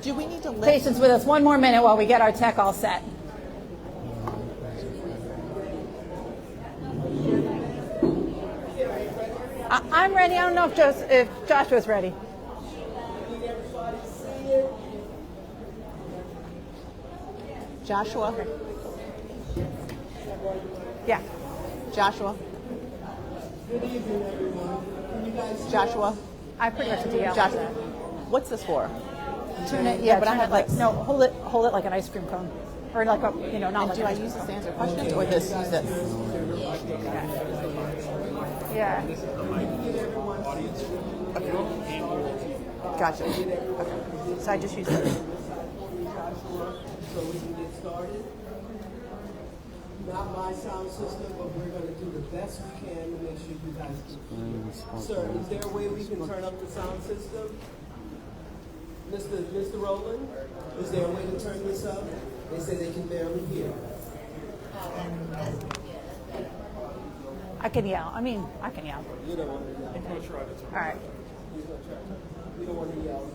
Do we need to lift? Patience with us 1 more minute while we get our tech all set. I'm ready. I don't know if Joshua's ready. Joshua? Yeah. Joshua? Good evening, everyone. Can you guys Joshua? I pretty much did yell. Joshua? What's this for? Tune it. Yeah, but I tune have it like like- no. Hold it like an ice cream cone, or like a not like. Do I use this to answer questions or this? Use this? Yeah. Gotcha. Okay. So I just use this. so we can get started? Not my sound system, but we're going to do the best we can to make sure you guys can. Sir, is there a way we can turn up the sound system? Mr. Rowland, is there a way to turn this up? They say they can barely hear. I can yell. I can yell. You don't want to yell. All right. He's going to try. You don't want to yell.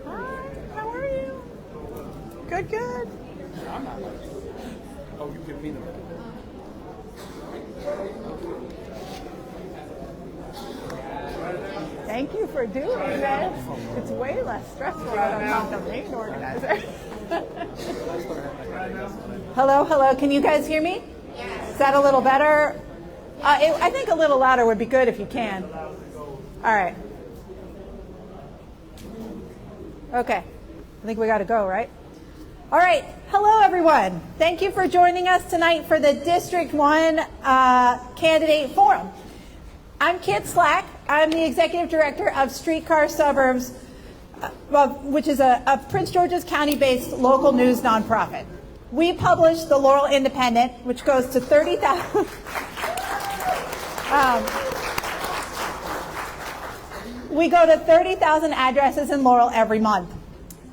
Hi. How are you? Good. Good. I'm not like you. Oh, you give me the. Thank you for doing this. It's way less stressful than I'm the main organizer. Hello. Can you guys hear me? Yes. Is that a little better? I think a little louder would be good if you can. All right. Okay. I think we got to go, right? All right. Hello, everyone. Thank you for joining us tonight for the District 1 Candidate Forum. I'm Kit Slack. I'm the Executive Director of Streetcar Suburbs, which is a Prince George's County-based local news nonprofit. We publish the Laurel Independent, which goes to 30,000. We go to 30,000 addresses in Laurel every month.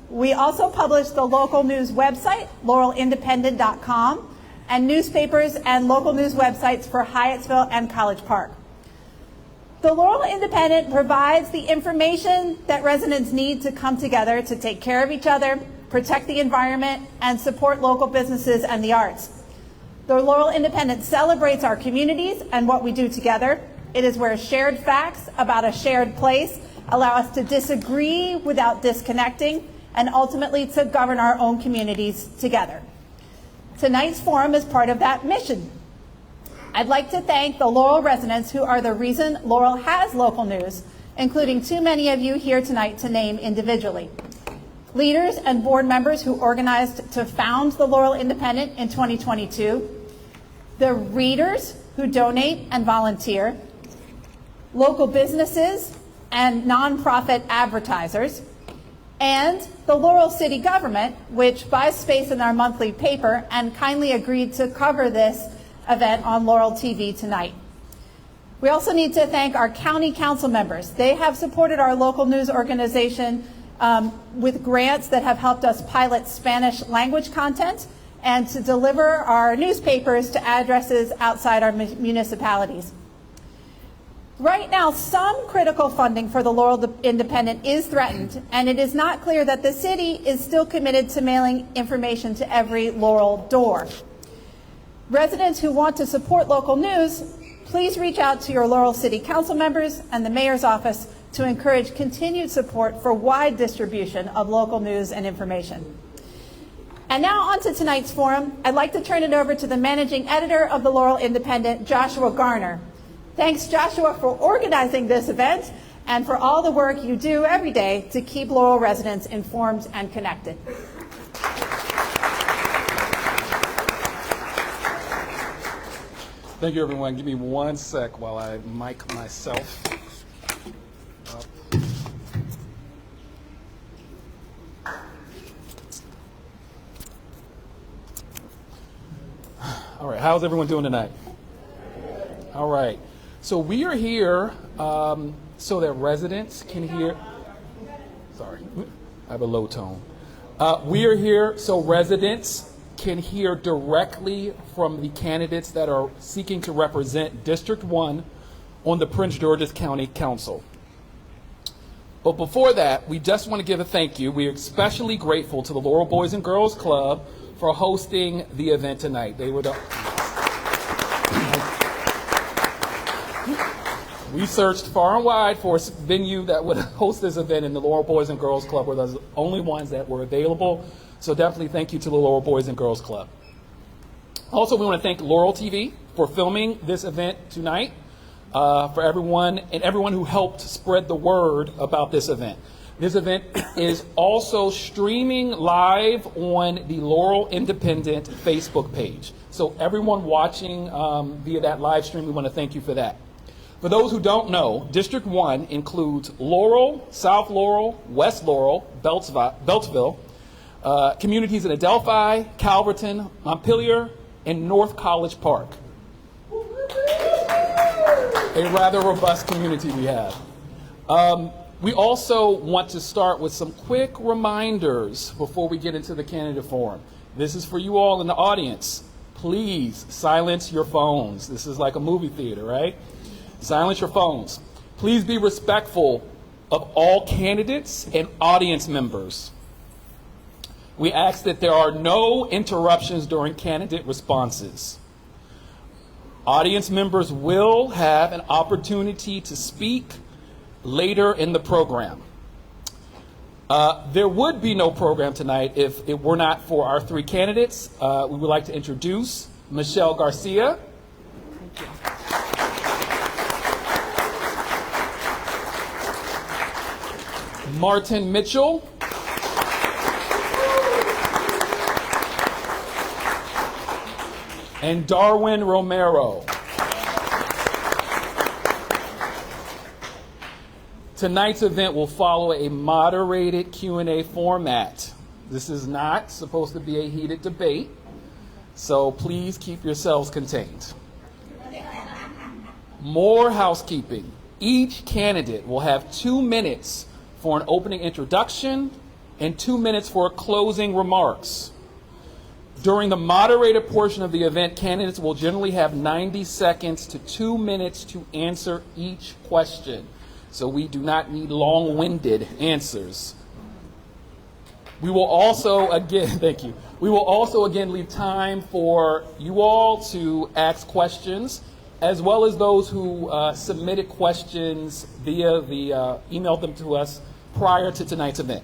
We also publish the local news website, laurelindependent.com, and newspapers and local news websites for Hyattsville and College Park. The Laurel Independent provides the information that residents need to come together to take care of each other, protect the environment, and support local businesses and the arts. The Laurel Independent celebrates our communities and what we do together. It is where shared facts about a shared place allow us to disagree without disconnecting and ultimately to govern our own communities together. Tonight's forum is part of that mission. I'd like to thank the Laurel residents who are the reason Laurel has local news, including too many of you here tonight to name individually. Leaders and board members who organized to found the Laurel Independent in 2022, the readers who donate and volunteer, local businesses and nonprofit advertisers, and the Laurel City government, which buys space in our monthly paper and kindly agreed to cover this event on Laurel TV tonight. We also need to thank our county council members. They have supported our local news organization with grants that have helped us pilot Spanish language content and to deliver our newspapers to addresses outside our municipalities. Right now, some critical funding for the Laurel Independent is threatened, and it is not clear that the city is still committed to mailing information to every Laurel door. Residents who want to support local news, please reach out to your Laurel City Council members and the Mayor's office to encourage continued support for wide distribution of local news and information. And now on to tonight's forum. I'd like to turn it over to the managing editor of the Laurel Independent, Joshua Garner. Thanks, Joshua, for organizing this event and for all the work you do every day to keep Laurel residents informed and connected. Thank you, everyone. Give me 1 sec while I mic myself up. All right, how's everyone doing tonight? All right, so we are here so that residents can hear. Sorry, I have a low tone. We are here so residents can hear directly from the candidates that are seeking to represent District 1 on the Prince George's County Council. But before that, we just want to give a thank you. We are especially grateful to the Laurel Boys and Girls Club for hosting the event tonight. They were the... We searched far and wide for a venue that would host this event, and the Laurel Boys and Girls Club were the only ones that were available. So definitely thank you to the Laurel Boys and Girls Club. Also, we want to thank Laurel TV for filming this event tonight, for everyone who helped spread the word about this event. This event is also streaming live on the Laurel Independent Facebook page. So everyone watching via that live stream, we want to thank you for that. For those who don't know, District 1 includes Laurel, South Laurel, West Laurel, Beltsville, communities in Adelphi, Calverton, Montpelier, and North College Park. A rather robust community we have. We also want to start with some quick reminders before we get into the candidate forum. This is for you all in the audience. Please silence your phones. This is like a movie theater, right? Silence your phones. Please be respectful of all candidates and audience members. We ask that there are no interruptions during candidate responses. Audience members will have an opportunity to speak later in the program. There would be no program tonight if it were not for our three candidates. We would like to introduce Michelle García. Thank you. Martin Mitchell. And Darwin Romero. Tonight's event will follow a moderated Q&A format. This is not supposed to be a heated debate, so please keep yourselves contained. More housekeeping. Each candidate will have 2 minutes for an opening introduction and 2 minutes for closing remarks. During the moderated portion of the event, candidates will generally have 90 seconds to 2 minutes to answer each question. So we do not need long-winded answers. We will also, again, thank you. We will also, again, leave time for you all to ask questions, as well as those who submitted questions via the, emailed them to us prior to tonight's event.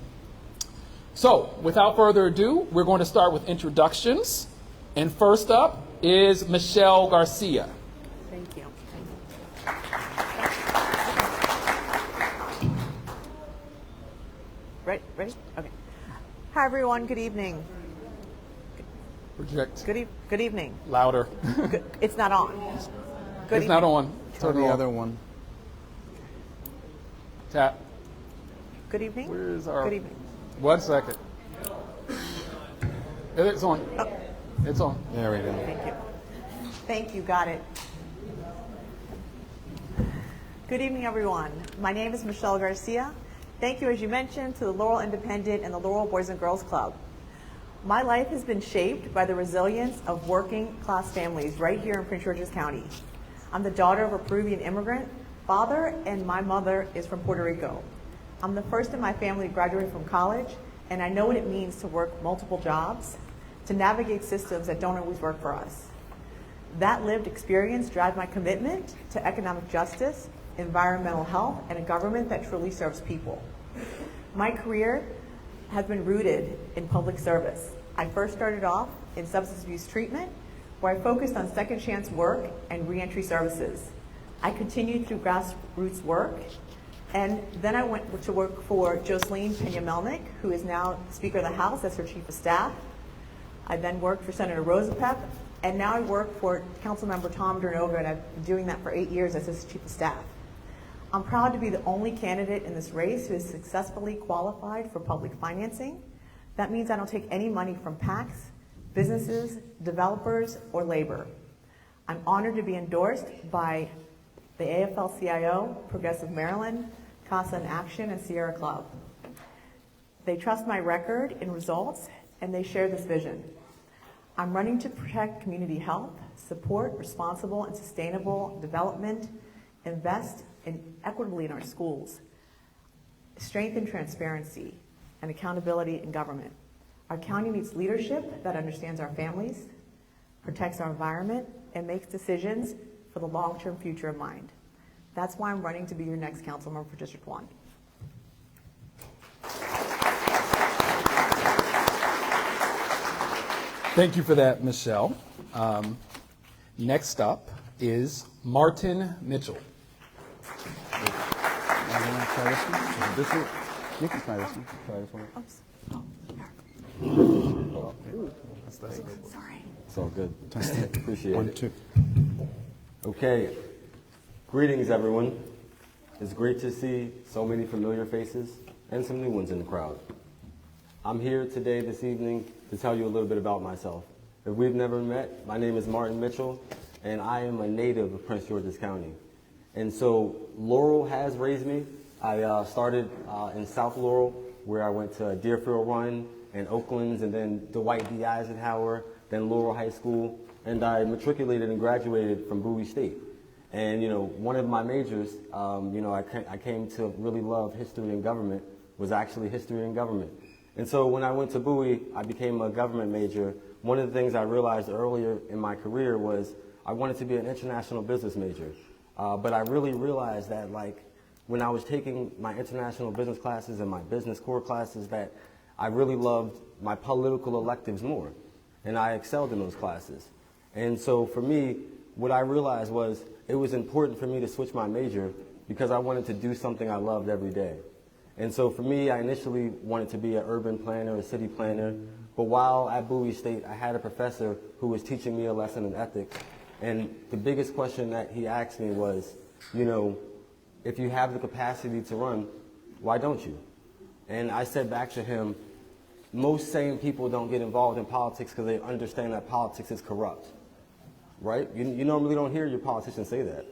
So, without further ado, we're going to start with introductions. And first up is Michelle García. Thank you. Ready? Okay. Hi, everyone. Good evening. Project Good evening. louder. It's not on. Good It's not evening. on. Turn the other one. Tap. Good evening. Where's our... Good evening. 1 second. It's on. Oh. It's on. There we go. Thank you. Thank you. Got it. Good evening, everyone. My name is Michelle García. Thank you, as you mentioned, to the Laurel Independent and the Laurel Boys and Girls Club. My life has been shaped by the resilience of working class families right here in Prince George's County. I'm the daughter of a Peruvian immigrant father, and my mother is from Puerto Rico. I'm the first in my family to graduate from college, and I know what it means to work multiple jobs, to navigate systems that don't always work for us. That lived experience drives my commitment to economic justice, environmental health, and a government that truly serves people. My career has been rooted in public service. I first started off in substance abuse treatment, where I focused on second chance work and reentry services. I continued through grassroots work, and then I went to work for Jocelyn Peña-Melnick, who is now Speaker of the House as her Chief of Staff. I then worked for Senator Rosapep, and now I work for Councilmember Tom Dernoga, and I've been doing that for 8 years as his Chief of Staff. I'm proud to be the only candidate in this race who is successfully qualified for public financing. That means I don't take any money from PACs, businesses, developers, or labor. I'm honored to be endorsed by the AFL-CIO, Progressive Maryland, CASA in Action, and Sierra Club. They trust my record and results, and they share this vision. I'm running to protect community health, support responsible and sustainable development, invest equitably in our schools. strengthen transparency and accountability in government. Our county needs leadership that understands our families, protects our environment, and makes decisions for the long-term future in mind. That's why I'm running to be your next council member for District 1. Thank you for that, Michelle. Next up is Martin Mitchell. This one? You can try this one. Try this one. Oops. Sorry. It's all good. Appreciate One, it. two. Okay. Greetings, everyone. It's great to see so many familiar faces and some new ones in the crowd. I'm here today, this evening, to tell you a little bit about myself. If we've never met, my name is Martin Mitchell, and I am a native of Prince George's County. And so Laurel has raised me. I started in South Laurel, where I went to Deerfield Run and Oaklands, and then Dwight D. Eisenhower, then Laurel High School, and I matriculated and graduated from Bowie State. And, one of my majors, I came to really love history and government, was actually history and government. And so when I went to Bowie, I became a government major. One of the things I realized earlier in my career was I wanted to be an international business major. But I really realized that, when I was taking my international business classes and my business core classes, that I really loved my political electives more. And I excelled in those classes. And so for me, what I realized was it was important for me to switch my major because I wanted to do something I loved every day. And so for me, I initially wanted to be an urban planner, a city planner. But while at Bowie State, I had a professor who was teaching me a lesson in ethics. And the biggest question that he asked me was, if you have the capacity to run, why don't you? And I said back to him, most sane people don't get involved in politics because they understand that politics is corrupt, right? You normally don't hear your politicians say that.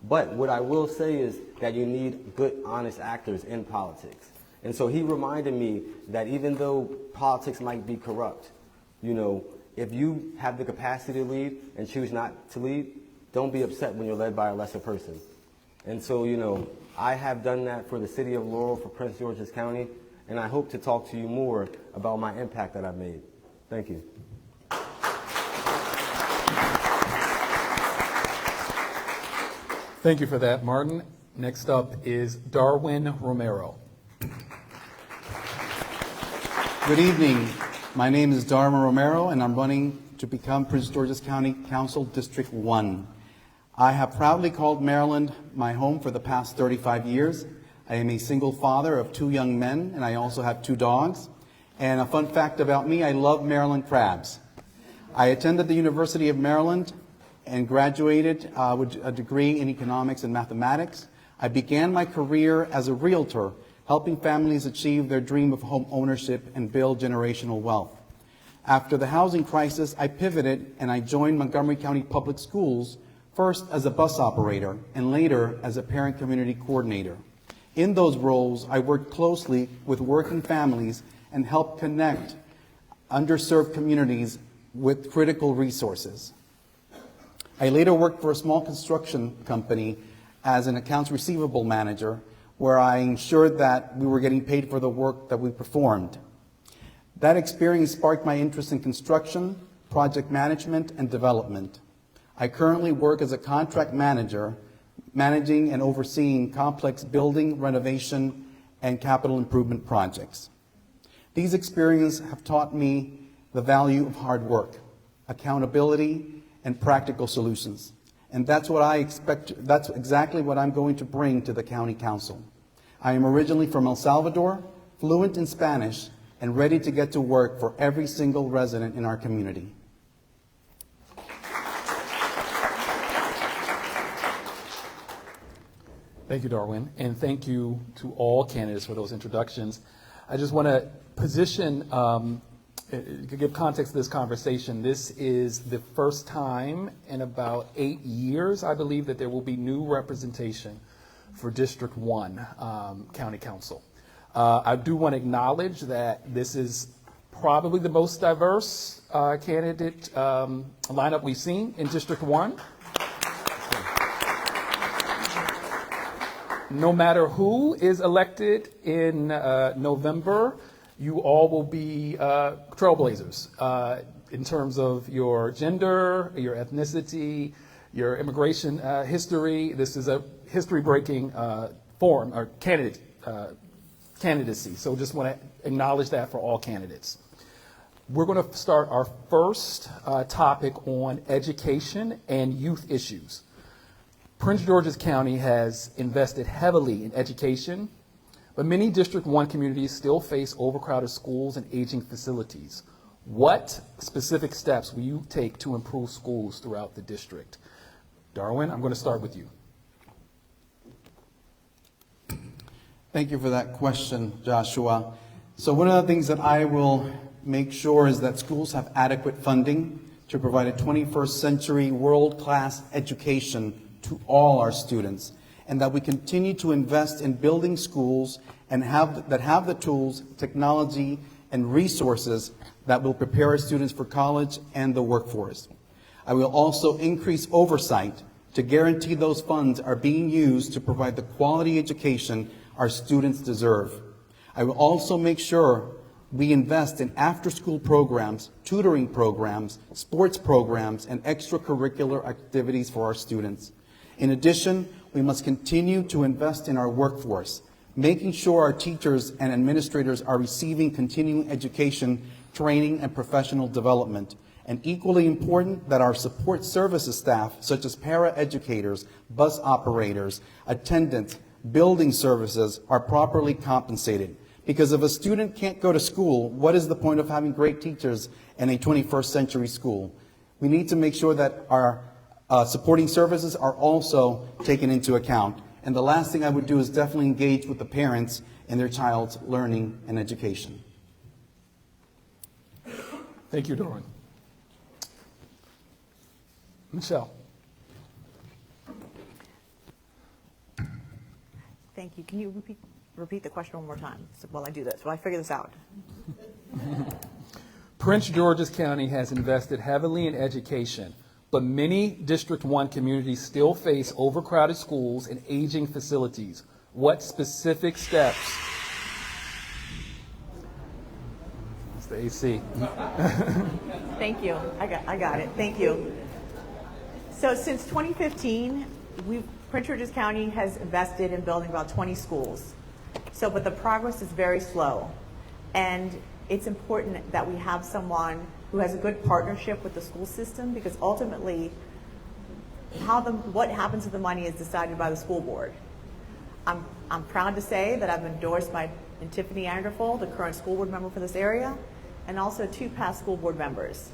But what I will say is that you need good, honest actors in politics. And so he reminded me that even though politics might be corrupt, if you have the capacity to lead and choose not to lead, don't be upset when you're led by a lesser person. And so, I have done that for the city of Laurel, for Prince George's County, and I hope to talk to you more about my impact that I've made. Thank you. Thank you for that, Martin. Next up is Darwin Romero. Good evening. My name is Darwin Romero, and I'm running to become Prince George's County Council District 1. I have proudly called Maryland my home for the past 35 years. I am a single father of 2 young men, and I also have 2 dogs. And a fun fact about me, I love Maryland crabs. I attended the University of Maryland and graduated with a degree in economics and mathematics. I began my career as a realtor, helping families achieve their dream of home ownership and build generational wealth. After the housing crisis, I pivoted and I joined Montgomery County Public Schools, first as a bus operator and later as a parent community coordinator. In those roles, I worked closely with working families and helped connect underserved communities with critical resources. I later worked for a small construction company as an accounts receivable manager, where I ensured that we were getting paid for the work that we performed. That experience sparked my interest in construction, project management, and development. I currently work as a contract manager, managing and overseeing complex building, renovation, and capital improvement projects. These experiences have taught me the value of hard work, accountability, and practical solutions. And that's exactly what I'm going to bring to the County Council. I am originally from El Salvador, fluent in Spanish, and ready to get to work for every single resident in our community. Thank you, Darwin, and thank you to all candidates for those introductions. I just want to position, to give context to this conversation. This is the first time in about 8 years, I believe, that there will be new representation for District 1 County Council. I do want to acknowledge that this is probably the most diverse candidate lineup we've seen in District 1. no matter who is elected in November, you all will be trailblazers in terms of your gender, your ethnicity, your immigration history. This is a history-breaking forum or candidacy. So just want to acknowledge that for all candidates. We're going to start our first topic on education and youth issues. Prince George's County has invested heavily in education, but many District 1 communities still face overcrowded schools and aging facilities. What specific steps will you take to improve schools throughout the district? Darwin, I'm going to start with you. Thank you for that question, Joshua. So one of the things that I will make sure is that schools have adequate funding to provide a 21st century world-class education to all our students, and that we continue to invest in building schools and have the tools, technology, and resources that will prepare our students for college and the workforce. I will also increase oversight to guarantee those funds are being used to provide the quality education our students deserve. I will also make sure we invest in after-school programs, tutoring programs, sports programs, and extracurricular activities for our students. In addition, we must continue to invest in our workforce, making sure our teachers and administrators are receiving continuing education, training, and professional development. And equally important, that our support services staff, such as para-educators, bus operators, attendants, building services, are properly compensated. Because if a student can't go to school, what is the point of having great teachers in a 21st century school? We need to make sure that our supporting services are also taken into account. And the last thing I would do is definitely engage with the parents in their child's learning and education. Thank you, Darwin. Michelle. Thank you. Can you repeat the question one more time while I do this, while I figure this out? Prince George's County has invested heavily in education, but many District 1 communities still face overcrowded schools and aging facilities. What specific steps? It's the AC. Thank you. I got it. Thank you. So since 2015, Prince George's County has invested in building about 20 schools. But the progress is very slow. And it's important that we have someone who has a good partnership with the school system, because ultimately what happens to the money is decided by the school board. I'm proud to say that I've endorsed Tiffany Anderful, the current school board member for this area, and also 2 past school board members.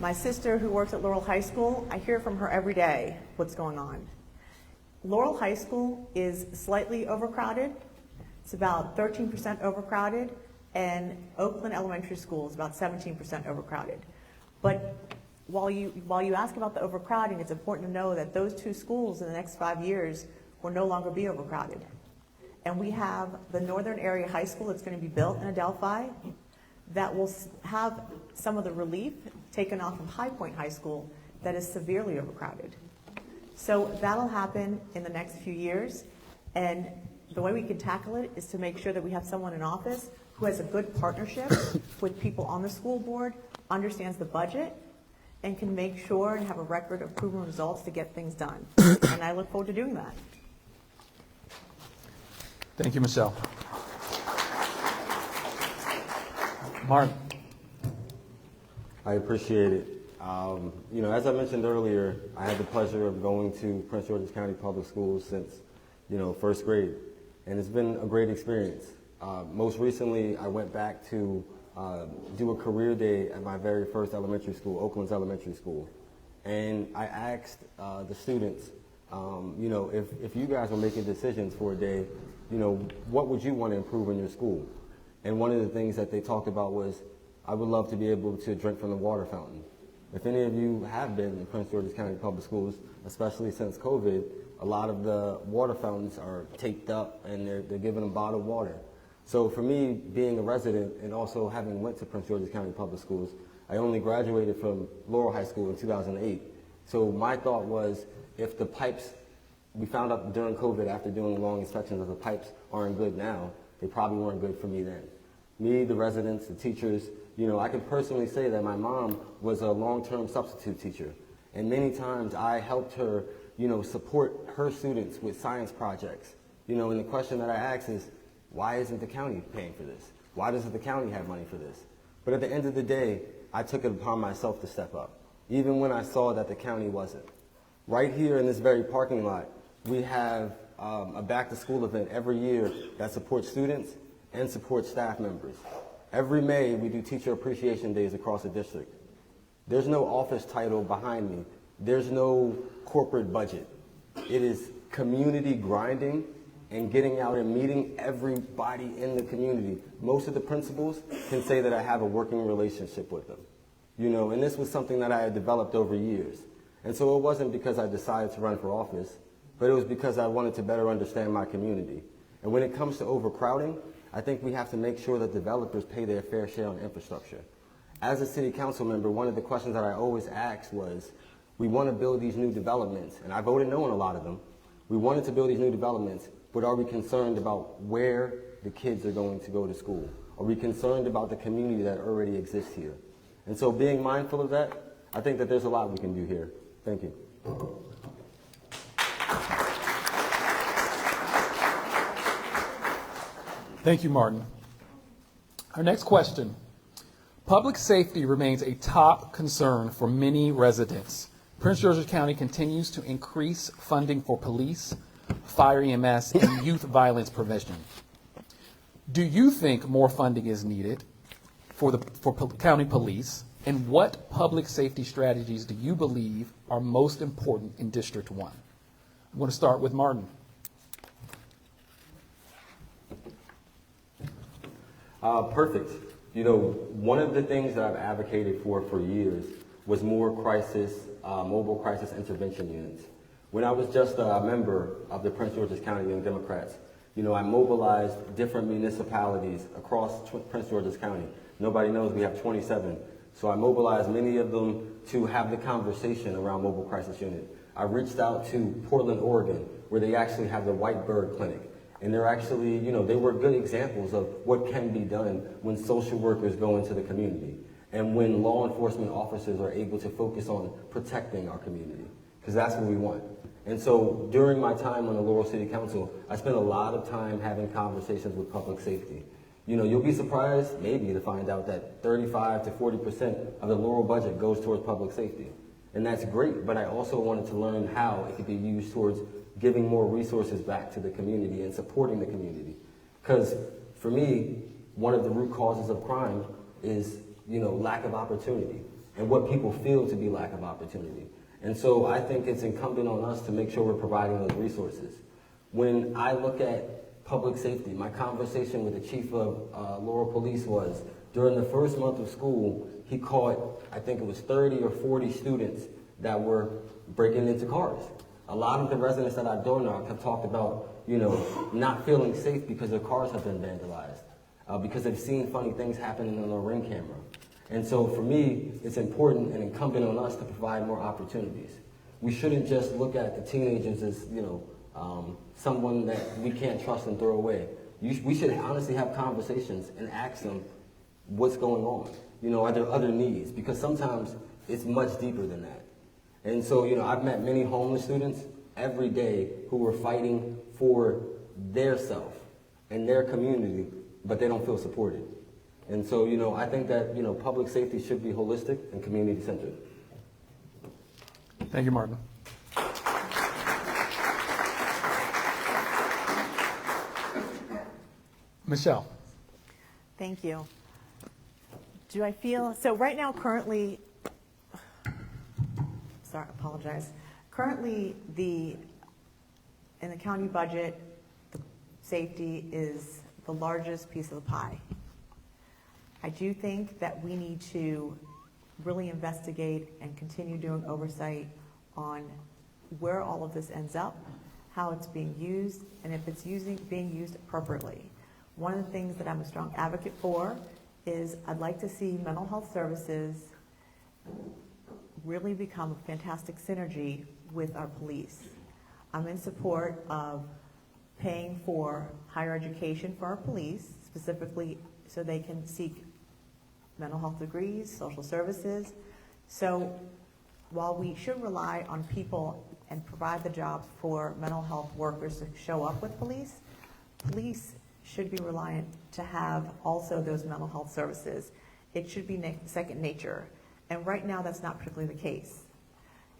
My sister, who works at Laurel High School, I hear from her every day what's going on. Laurel High School is slightly overcrowded. It's about 13% overcrowded, and Oakland Elementary School is about 17% overcrowded. But while you ask about the overcrowding, it's important to know that those 2 schools in the next 5 years will no longer be overcrowded. And we have the Northern Area High School that's going to be built in Adelphi that will have some of the relief taken off of High Point High School that is severely overcrowded. So that'll happen in the next few years, and the way we can tackle it is to make sure that we have someone in office who has a good partnership with people on the school board, understands the budget, and can make sure and have a record of proven results to get things done. And I look forward to doing that. Thank you, Michelle. Mark. I appreciate it. As I mentioned earlier, I had the pleasure of going to Prince George's County Public Schools since, first grade, and it's been a great experience. Most recently, I went back to do a career day at my very first elementary school, Oakland's Elementary School, and I asked the students, if you guys were making decisions for a day, what would you want to improve in your school? And one of the things that they talked about was, I would love to be able to drink from the water fountain. If any of you have been in Prince George's County Public Schools, especially since COVID, a lot of the water fountains are taped up and they're giving them bottled water. So for me, being a resident and also having went to Prince George's County Public Schools, I only graduated from Laurel High School in 2008. So my thought was, if the pipes we found out during COVID, after doing long inspections, that the pipes aren't good now. They probably weren't good for me then. Me, the residents, the teachers, I can personally say that my mom was a long-term substitute teacher. And many times I helped her, support her students with science projects. And the question that I ask is, why isn't the county paying for this? Why doesn't the county have money for this? But at the end of the day, I took it upon myself to step up, even when I saw that the county wasn't. Right here in this very parking lot, we have a back-to-school event every year that supports students and supports staff members. Every May, we do Teacher Appreciation Days across the district. There's no office title behind me. There's no corporate budget. It is community grinding and getting out and meeting everybody in the community. Most of the principals can say that I have a working relationship with them. And this was something that I had developed over years. And so it wasn't because I decided to run for office, but it was because I wanted to better understand my community. And when it comes to overcrowding, I think we have to make sure that developers pay their fair share on infrastructure. As a city council member, one of the questions that I always asked was, we want to build these new developments, and I voted no on a lot of them. We wanted to build these new developments, but are we concerned about where the kids are going to go to school? Are we concerned about the community that already exists here? And so being mindful of that, I think that there's a lot we can do here. Thank you. Thank you, Martin. Our next question. Public safety remains a top concern for many residents. Prince George's County continues to increase funding for police, fire EMS, and youth violence prevention. Do you think more funding is needed for county police? And what public safety strategies do you believe are most important in District 1? I'm going to start with Martin. Perfect. One of the things that I've advocated for years was more mobile crisis intervention units. When I was just a member of the Prince George's County Young Democrats, I mobilized different municipalities across Prince George's County. Nobody knows we have 27. So I mobilized many of them to have the conversation around mobile crisis unit. I reached out to Portland, Oregon, where they actually have the White Bird Clinic. And they're actually, they were good examples of what can be done when social workers go into the community and when law enforcement officers are able to focus on protecting our community, because that's what we want. And so during my time on the Laurel City Council, I spent a lot of time having conversations with public safety. You'll be surprised maybe to find out that 35 to 40% of the Laurel budget goes towards public safety. And that's great, but I also wanted to learn how it could be used towards giving more resources back to the community and supporting the community. Because for me, one of the root causes of crime is, lack of opportunity and what people feel to be lack of opportunity. And so I think it's incumbent on us to make sure we're providing those resources. When I look at public safety, my conversation with the chief of Laurel Police was, during the first month of school, he caught, I think it was 30 or 40 students that were breaking into cars. A lot of the residents that I've door knocked have talked about, not feeling safe because their cars have been vandalized, because they've seen funny things happen on their ring camera. And so for me, it's important and incumbent on us to provide more opportunities. We shouldn't just look at the teenagers as, someone that we can't trust and throw away. We should honestly have conversations and ask them what's going on. Are there other needs? Because sometimes it's much deeper than that. And so, I've met many homeless students every day who are fighting for their self and their community, but they don't feel supported. And so, I think that, public safety should be holistic and community-centered. Thank you, Martin. Michelle. Thank you. Do I feel, so right now currently, sorry, apologize. Currently, in the county budget, the safety is the largest piece of the pie. I do think that we need to really investigate and continue doing oversight on where all of this ends up, how it's being used, and if it's being used appropriately. One of the things that I'm a strong advocate for is I'd like to see mental health services really become a fantastic synergy with our police. I'm in support of paying for higher education for our police, specifically so they can seek mental health degrees, social services. So while we should rely on people and provide the jobs for mental health workers to show up with police, police should be reliant to have also those mental health services. It should be second nature. And right now, that's not particularly the case.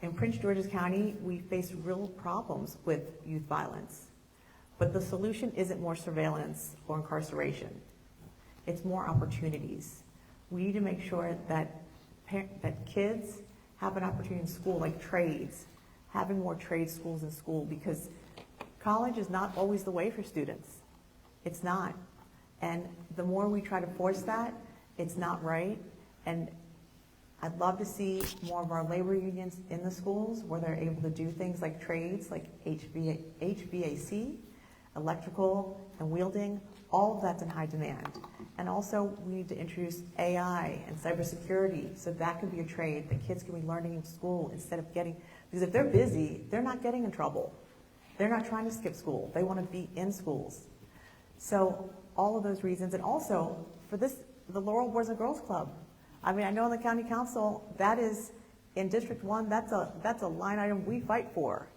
In Prince George's County, we face real problems with youth violence. But the solution isn't more surveillance or incarceration. It's more opportunities. We need to make sure that kids have an opportunity in school, like trades, having more trade schools in school, because college is not always the way for students. It's not. And the more we try to force that, it's not right. And I'd love to see more of our labor unions in the schools where they're able to do things like trades, like HVAC, electrical, and welding. All of that's in high demand. And also, we need to introduce AI and cybersecurity, so that can be a trade that kids can be learning in school instead of getting, because if they're busy, they're not getting in trouble. They're not trying to skip school. They want to be in schools. So all of those reasons, and also for this, the Laurel Boys and Girls Club. I mean, I know in the county council, that is, in District 1, that's a line item we fight for,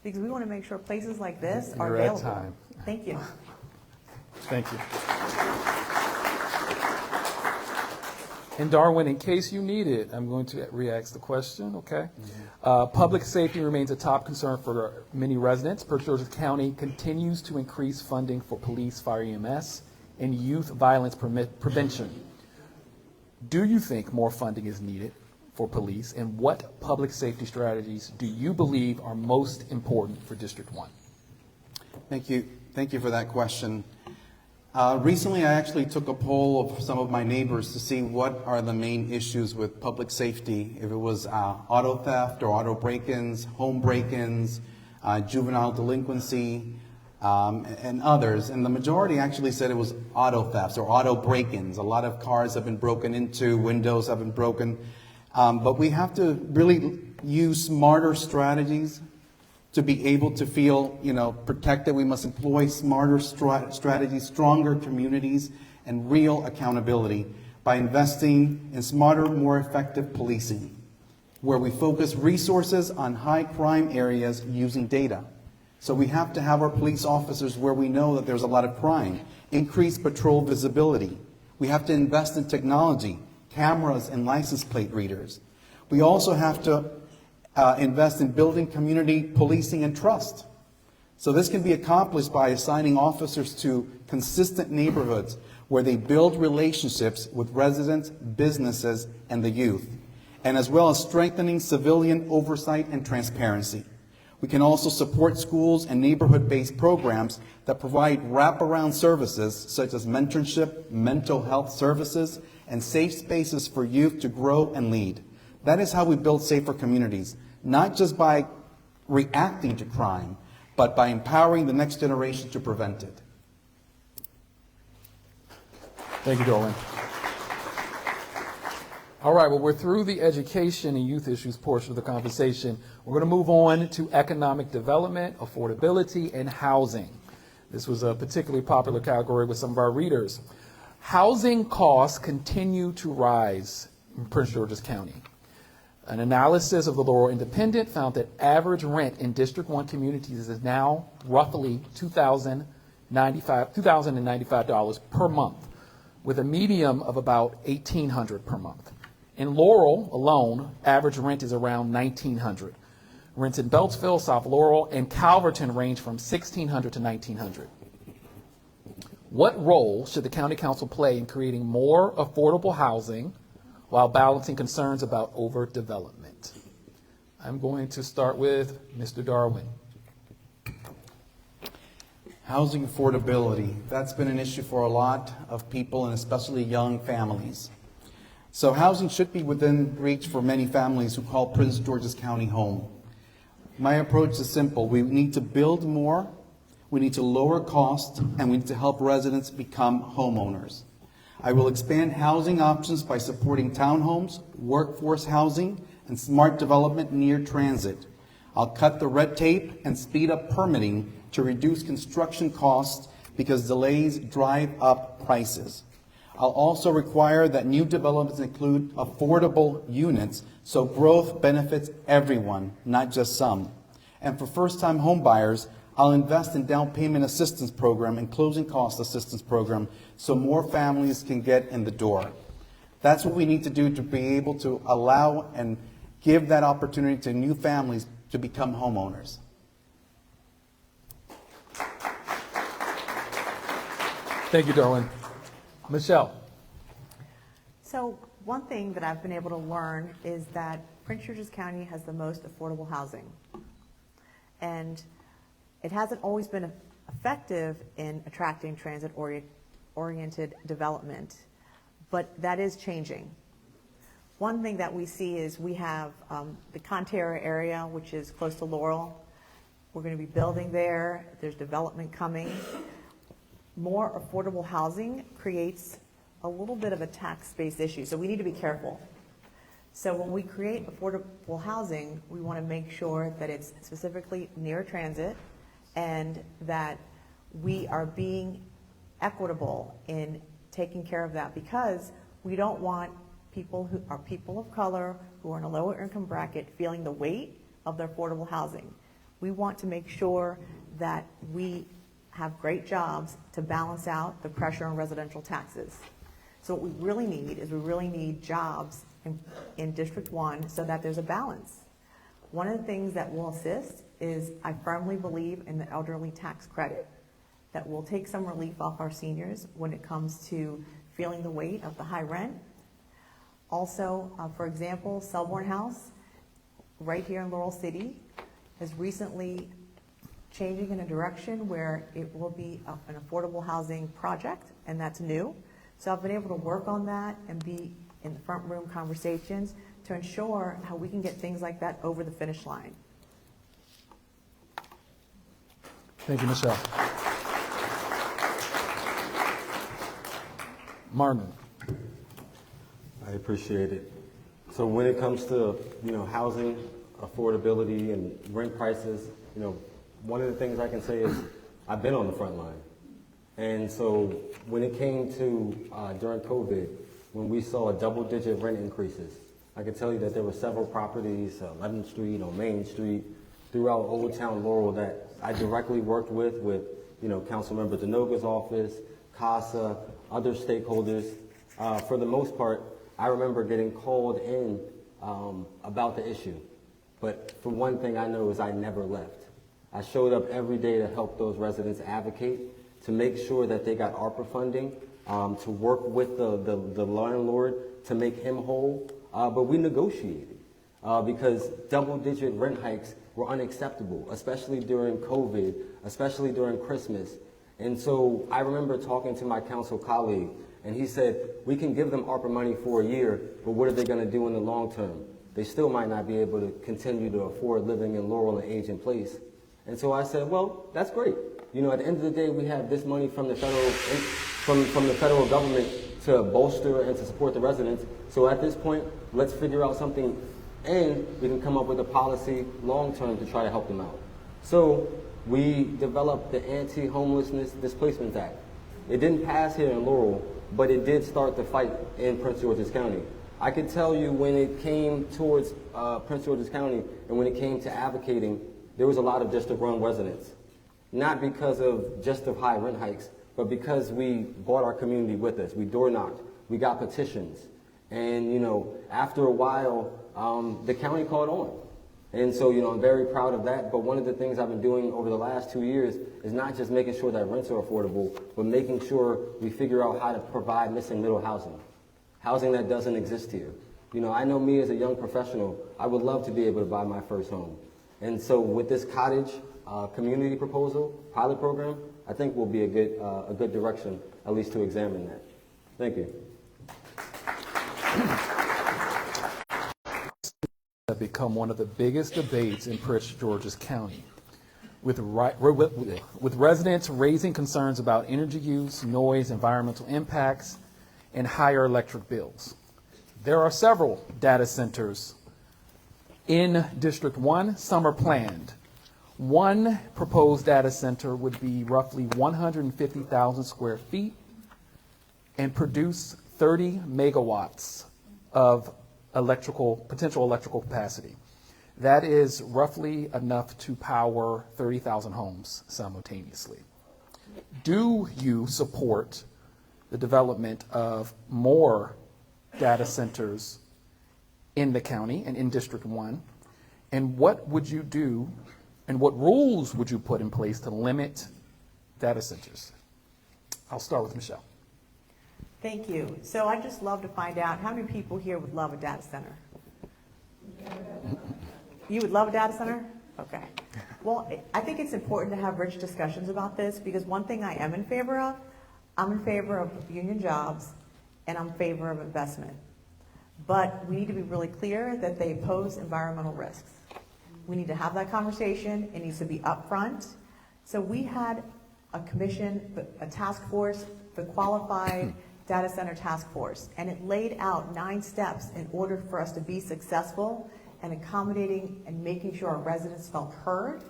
because we want to make sure places like this are You're at available. time. Thank you. Thank you. And Darwin, in case you need it, I'm going to re-ask the question, okay? Public safety remains a top concern for many residents. Prince George's County continues to increase funding for police, fire, EMS, and youth violence prevention. Do you think more funding is needed for police, and what public safety strategies do you believe are most important for District 1? Thank you. Thank you for that question. Recently, I actually took a poll of some of my neighbors to see what are the main issues with public safety. If it was auto theft or auto break-ins, home break-ins, juvenile delinquency, and others. And the majority actually said it was auto thefts or auto break-ins. A lot of cars have been broken into, windows have been broken. But we have to really use smarter strategies to be able to feel, protected. We must employ smarter strategies, stronger communities, and real accountability by investing in smarter, more effective policing, where we focus resources on high crime areas using data. So we have to have our police officers where we know that there's a lot of crime, increase patrol visibility. We have to invest in technology, cameras and license plate readers. We also have to invest in building community policing and trust. So this can be accomplished by assigning officers to consistent neighborhoods where they build relationships with residents, businesses, and the youth, and as well as strengthening civilian oversight and transparency. We can also support schools and neighborhood-based programs that provide wraparound services such as mentorship, mental health services, and safe spaces for youth to grow and lead. That is how we build safer communities, not just by reacting to crime, but by empowering the next generation to prevent it. Thank you, Darwin. All right, well, we're through the education and youth issues portion of the conversation. We're going to move on to economic development, affordability, and housing. This was a particularly popular category with some of our readers. Housing costs continue to rise in Prince George's County. An analysis of the Laurel Independent found that average rent in District 1 communities is now roughly $2,095 per month, with a median of about $1,800 per month. In Laurel alone, average rent is around $1,900. Rents in Beltsville, South Laurel, and Calverton range from $1,600 to $1,900. What role should the County Council play in creating more affordable housing while balancing concerns about overdevelopment? I'm going to start with Mr. Darwin. Housing affordability, that's been an issue for a lot of people and especially young families. So housing should be within reach for many families who call Prince George's County home. My approach is simple. We need to build more, we need to lower costs, and we need to help residents become homeowners. I will expand housing options by supporting townhomes, workforce housing, and smart development near transit. I'll cut the red tape and speed up permitting to reduce construction costs because delays drive up prices. I'll also require that new developments include affordable units so growth benefits everyone, not just some. And for first-time home buyers, I'll invest in down payment assistance program and closing cost assistance program so more families can get in the door. That's what we need to do to be able to allow and give that opportunity to new families to become homeowners. Thank you, Darwin. Michelle. So one thing that I've been able to learn is that Prince George's County has the most affordable housing. And it hasn't always been effective in attracting transit-oriented development, but that is changing. One thing that we see is we have the Conterra area, which is close to Laurel. We're going to be building there. There's development coming. More affordable housing creates a little bit of a tax-based issue, so we need to be careful. So when we create affordable housing, we want to make sure that it's specifically near transit and that we are being equitable in taking care of that, because we don't want people who are people of color, who are in a lower income bracket, feeling the weight of their affordable housing. We want to make sure that we have great jobs to balance out the pressure on residential taxes. So what we really need jobs in District 1 so that there's a balance. One of the things that will assist is I firmly believe in the elderly tax credit that will take some relief off our seniors when it comes to feeling the weight of the high rent. Also, for example, Selborne House, right here in Laurel City, has recently changing in a direction where it will be an affordable housing project, and that's new. So I've been able to work on that and be in the front room conversations to ensure how we can get things like that over the finish line. Thank you, Michelle. Martin. I appreciate it. So when it comes to, housing affordability and rent prices, one of the things I can say is I've been on the front line. And so when it came to during COVID, when we saw double-digit rent increases, I can tell you that there were several properties, 11th Street, on Main Street, throughout Old Town Laurel that I directly worked with Councilmember Denoga's office, CASA, other stakeholders. For the most part, I remember getting called in about the issue. But for one thing I know is I never left. I showed up every day to help those residents advocate, to make sure that they got ARPA funding, to work with the landlord to make him whole. But we negotiated because double-digit rent hikes were unacceptable, especially during COVID, especially during Christmas. And so I remember talking to my council colleague, and he said, we can give them ARPA money for a year, but what are they going to do in the long term? They still might not be able to continue to afford living in Laurel and age in place. And so I said, well, that's great. At the end of the day, we have this money from the federal government to bolster and to support the residents. So at this point, let's figure out something, and we can come up with a policy long-term to try to help them out. So we developed the Anti-Homelessness Displacement Act. It didn't pass here in Laurel, but it did start the fight in Prince George's County. I could tell you when it came towards Prince George's County and when it came to advocating, there was a lot of District 1 residents. Not because of just the high rent hikes, but because we brought our community with us. We door knocked, we got petitions. And after a while, the county caught on. And so, I'm very proud of that. But one of the things I've been doing over the last 2 years is not just making sure that rents are affordable, but making sure we figure out how to provide missing middle housing that doesn't exist here. I know me as a young professional, I would love to be able to buy my first home. And so with this cottage community proposal, pilot program, I think will be a good direction, at least to examine that. Thank you. Have become one of the biggest debates in Prince George's County, with residents raising concerns about energy use, noise, environmental impacts, and higher electric bills. There are several data centers In District 1, some are planned. One proposed data center would be roughly 150,000 square feet and produce 30 megawatts of potential electrical capacity. That is roughly enough to power 30,000 homes simultaneously. Do you support the development of more data centers in the county and in District 1? And what would you do, and what rules would you put in place to limit data centers? I'll start with Michelle. Thank you. So I'd just love to find out how many people here would love a data center? You would love a data center? Okay. Well, I think it's important to have rich discussions about this, because one thing I am in favor of, I'm in favor of union jobs and I'm in favor of investment. But we need to be really clear that they pose environmental risks. We need to have that conversation. It needs to be upfront. So we had a commission, a task force, the qualified data center task force, and it laid out 9 steps in order for us to be successful and accommodating and making sure our residents felt heard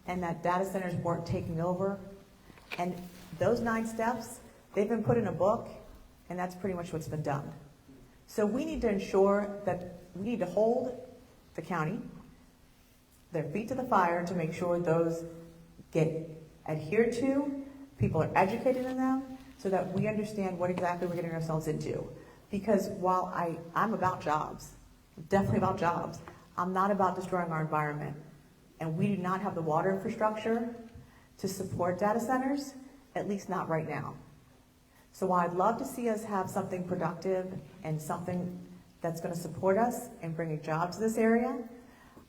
and that data centers weren't taking over. And those 9 steps, they've been put in a book, and that's pretty much what's been done. So we need to ensure that we need to hold the county, their feet to the fire, to make sure those get adhered to, people are educated in them, so that we understand what exactly we're getting ourselves into. Because while I'm about jobs, definitely about jobs, I'm not about destroying our environment. And we do not have the water infrastructure to support data centers, at least not right now. So while I'd love to see us have something productive and something that's going to support us and bring a job to this area,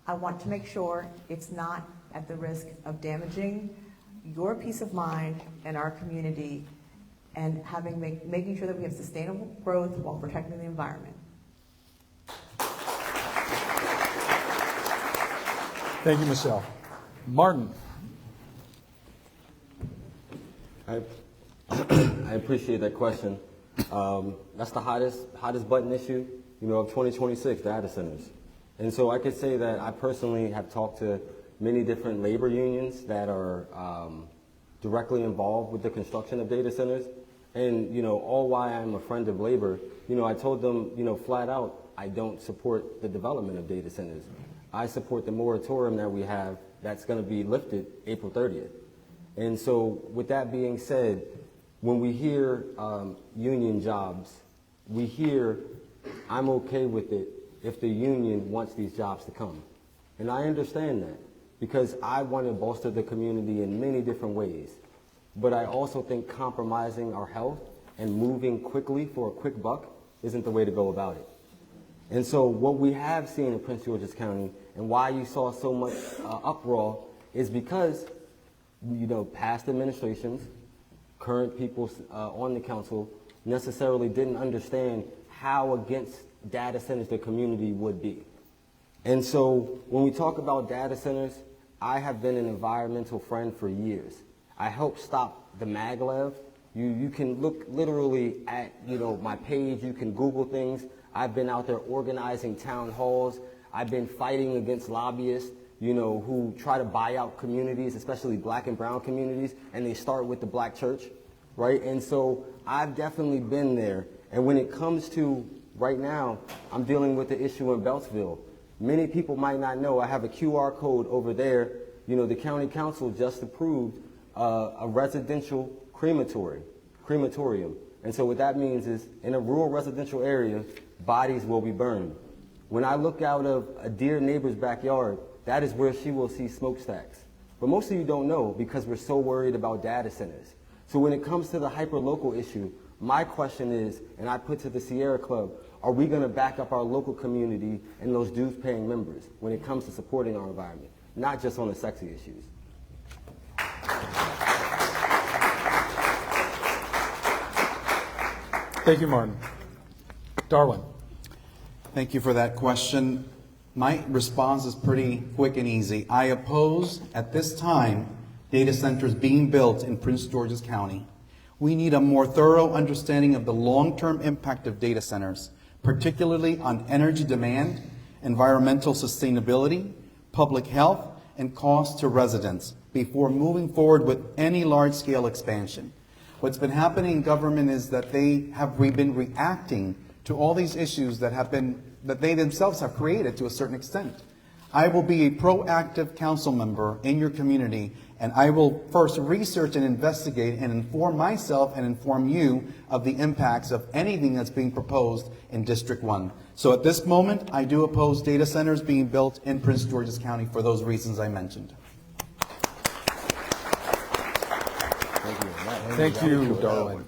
I want to make sure it's not at the risk of damaging your peace of mind and our community, and making sure that we have sustainable growth while protecting the environment. Thank you, Michelle. Martin. I appreciate that question. That's the hottest button issue, of 2026, data centers. And so I could say that I personally have talked to many different labor unions that are directly involved with the construction of data centers. And, all why I'm a friend of labor, I told them, flat out, I don't support the development of data centers. I support the moratorium that we have that's going to be lifted April 30th. And so with that being said, when we hear union jobs, we hear, I'm okay with it if the union wants these jobs to come. And I understand that, because I want to bolster the community in many different ways. But I also think compromising our health and moving quickly for a quick buck isn't the way to go about it. And so what we have seen in Prince George's County, and why you saw so much uproar, is because, past administrations, current people on the council necessarily didn't understand how against data centers the community would be. And so when we talk about data centers, I have been an environmental friend for years. I helped stop the maglev. You can look literally at, my page. You can Google things. I've been out there organizing town halls. I've been fighting against lobbyists, who try to buy out communities, especially black and brown communities, and they start with the black church, right? And so I've definitely been there. And when it comes to right now, I'm dealing with the issue in Beltsville. Many people might not know, I have a QR code over there. The county council just approved a residential crematorium. And so what that means is, in a rural residential area, bodies will be burned. When I look out of a dear neighbor's backyard, that is where she will see smokestacks. But most of you don't know, because we're so worried about data centers. So when it comes to the hyper-local issue, my question is, and I put to the Sierra Club, are we going to back up our local community and those dues-paying members when it comes to supporting our environment, not just on the sexy issues? Thank you, Martin. Darwin. Thank you for that question. My response is pretty quick and easy. I oppose, at this time, data centers being built in Prince George's County. We need a more thorough understanding of the long-term impact of data centers, particularly on energy demand environmental sustainability, public health, and cost to residents before moving forward with any large-scale expansion. What's been happening in government is that we've been reacting to all these issues that they themselves have created to a certain extent. I will be a proactive council member in your community, and I will first research and investigate and inform myself and inform you of the impacts of anything that's being proposed in District 1. So at this moment, I do oppose data centers being built in Prince George's County for those reasons I mentioned. Thank you, Darwin.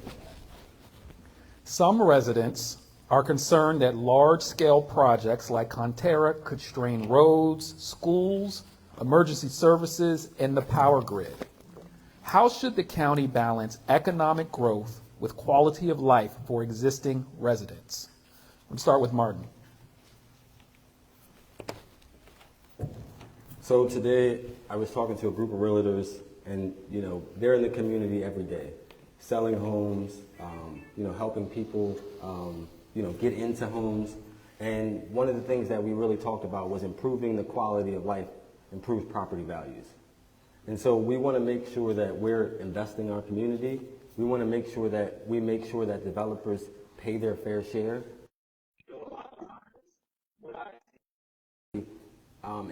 Some residents are concerned that large-scale projects like Conterra could strain roads, schools, emergency services, and the power grid. How should the county balance economic growth with quality of life for existing residents? Let's start with Martin. So today, I was talking to a group of realtors, and they're in the community every day, selling homes, helping people, get into homes. And one of the things that we really talked about was improving the quality of life, improves property values. And so we want to make sure that we're investing in our community. We want to make sure that developers pay their fair share.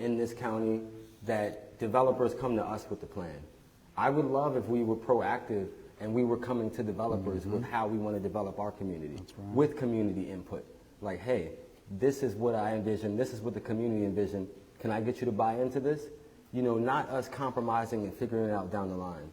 In this county, that developers come to us with the plan. I would love if we were proactive and we were coming to developers with how we want to develop our community, with community input. Like, hey, this is what I envision, this is what the community envisioned. Can I get you to buy into this? Not us compromising and figuring it out down the line.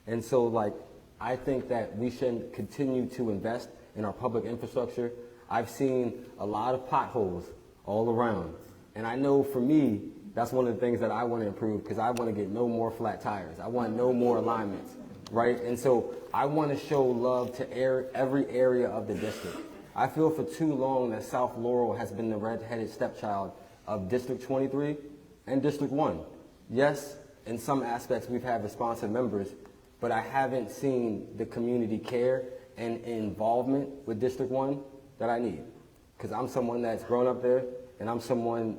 And so, I think that we should continue to invest in our public infrastructure. I've seen a lot of potholes all around. And I know for me, that's one of the things that I want to improve, because I want to get no more flat tires. I want no more alignments, right? And so I want to show love to every area of the district. I feel for too long that South Laurel has been the red-headed stepchild of District 23 and District 1. Yes, in some aspects we've had responsive members, but I haven't seen the community care and involvement with District 1 that I need. Because I'm someone that's grown up there, and I'm someone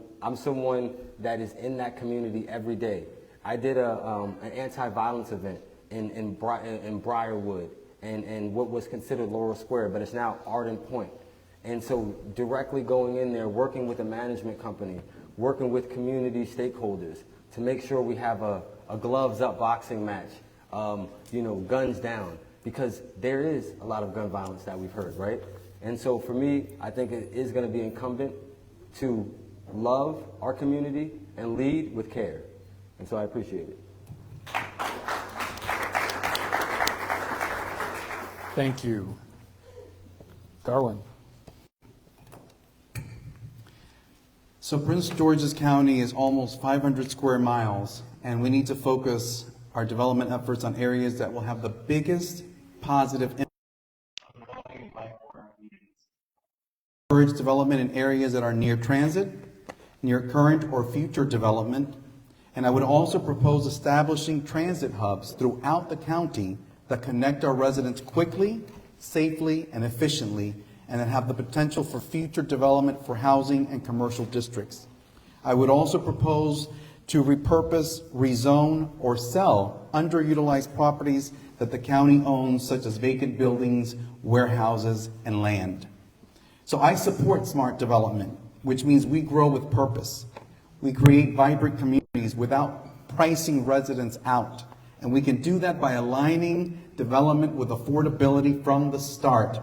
that is in that community every day. I did an anti-violence event in Briarwood and what was considered Laurel Square, but it's now Arden Point. And so directly going in there, working with a management company, working with community stakeholders to make sure we have a gloves up boxing match, guns down, because there is a lot of gun violence that we've heard, right? And so for me, I think it is going to be incumbent to love our community and lead with care. And so I appreciate it. Thank you. Darwin. So Prince George's County is almost 500 square miles, and we need to focus our development efforts on areas that will have the biggest positive impact. Encourage development in areas that are near transit, near current or future development, and I would also propose establishing transit hubs throughout the county that connect our residents quickly, safely, and efficiently, and that have the potential for future development for housing and commercial districts. I would also propose to repurpose, rezone, or sell underutilized properties that the county owns, such as vacant buildings, warehouses, and land. So I support smart development, which means we grow with purpose. We create vibrant communities without pricing residents out. And we can do that by aligning development with affordability from the start,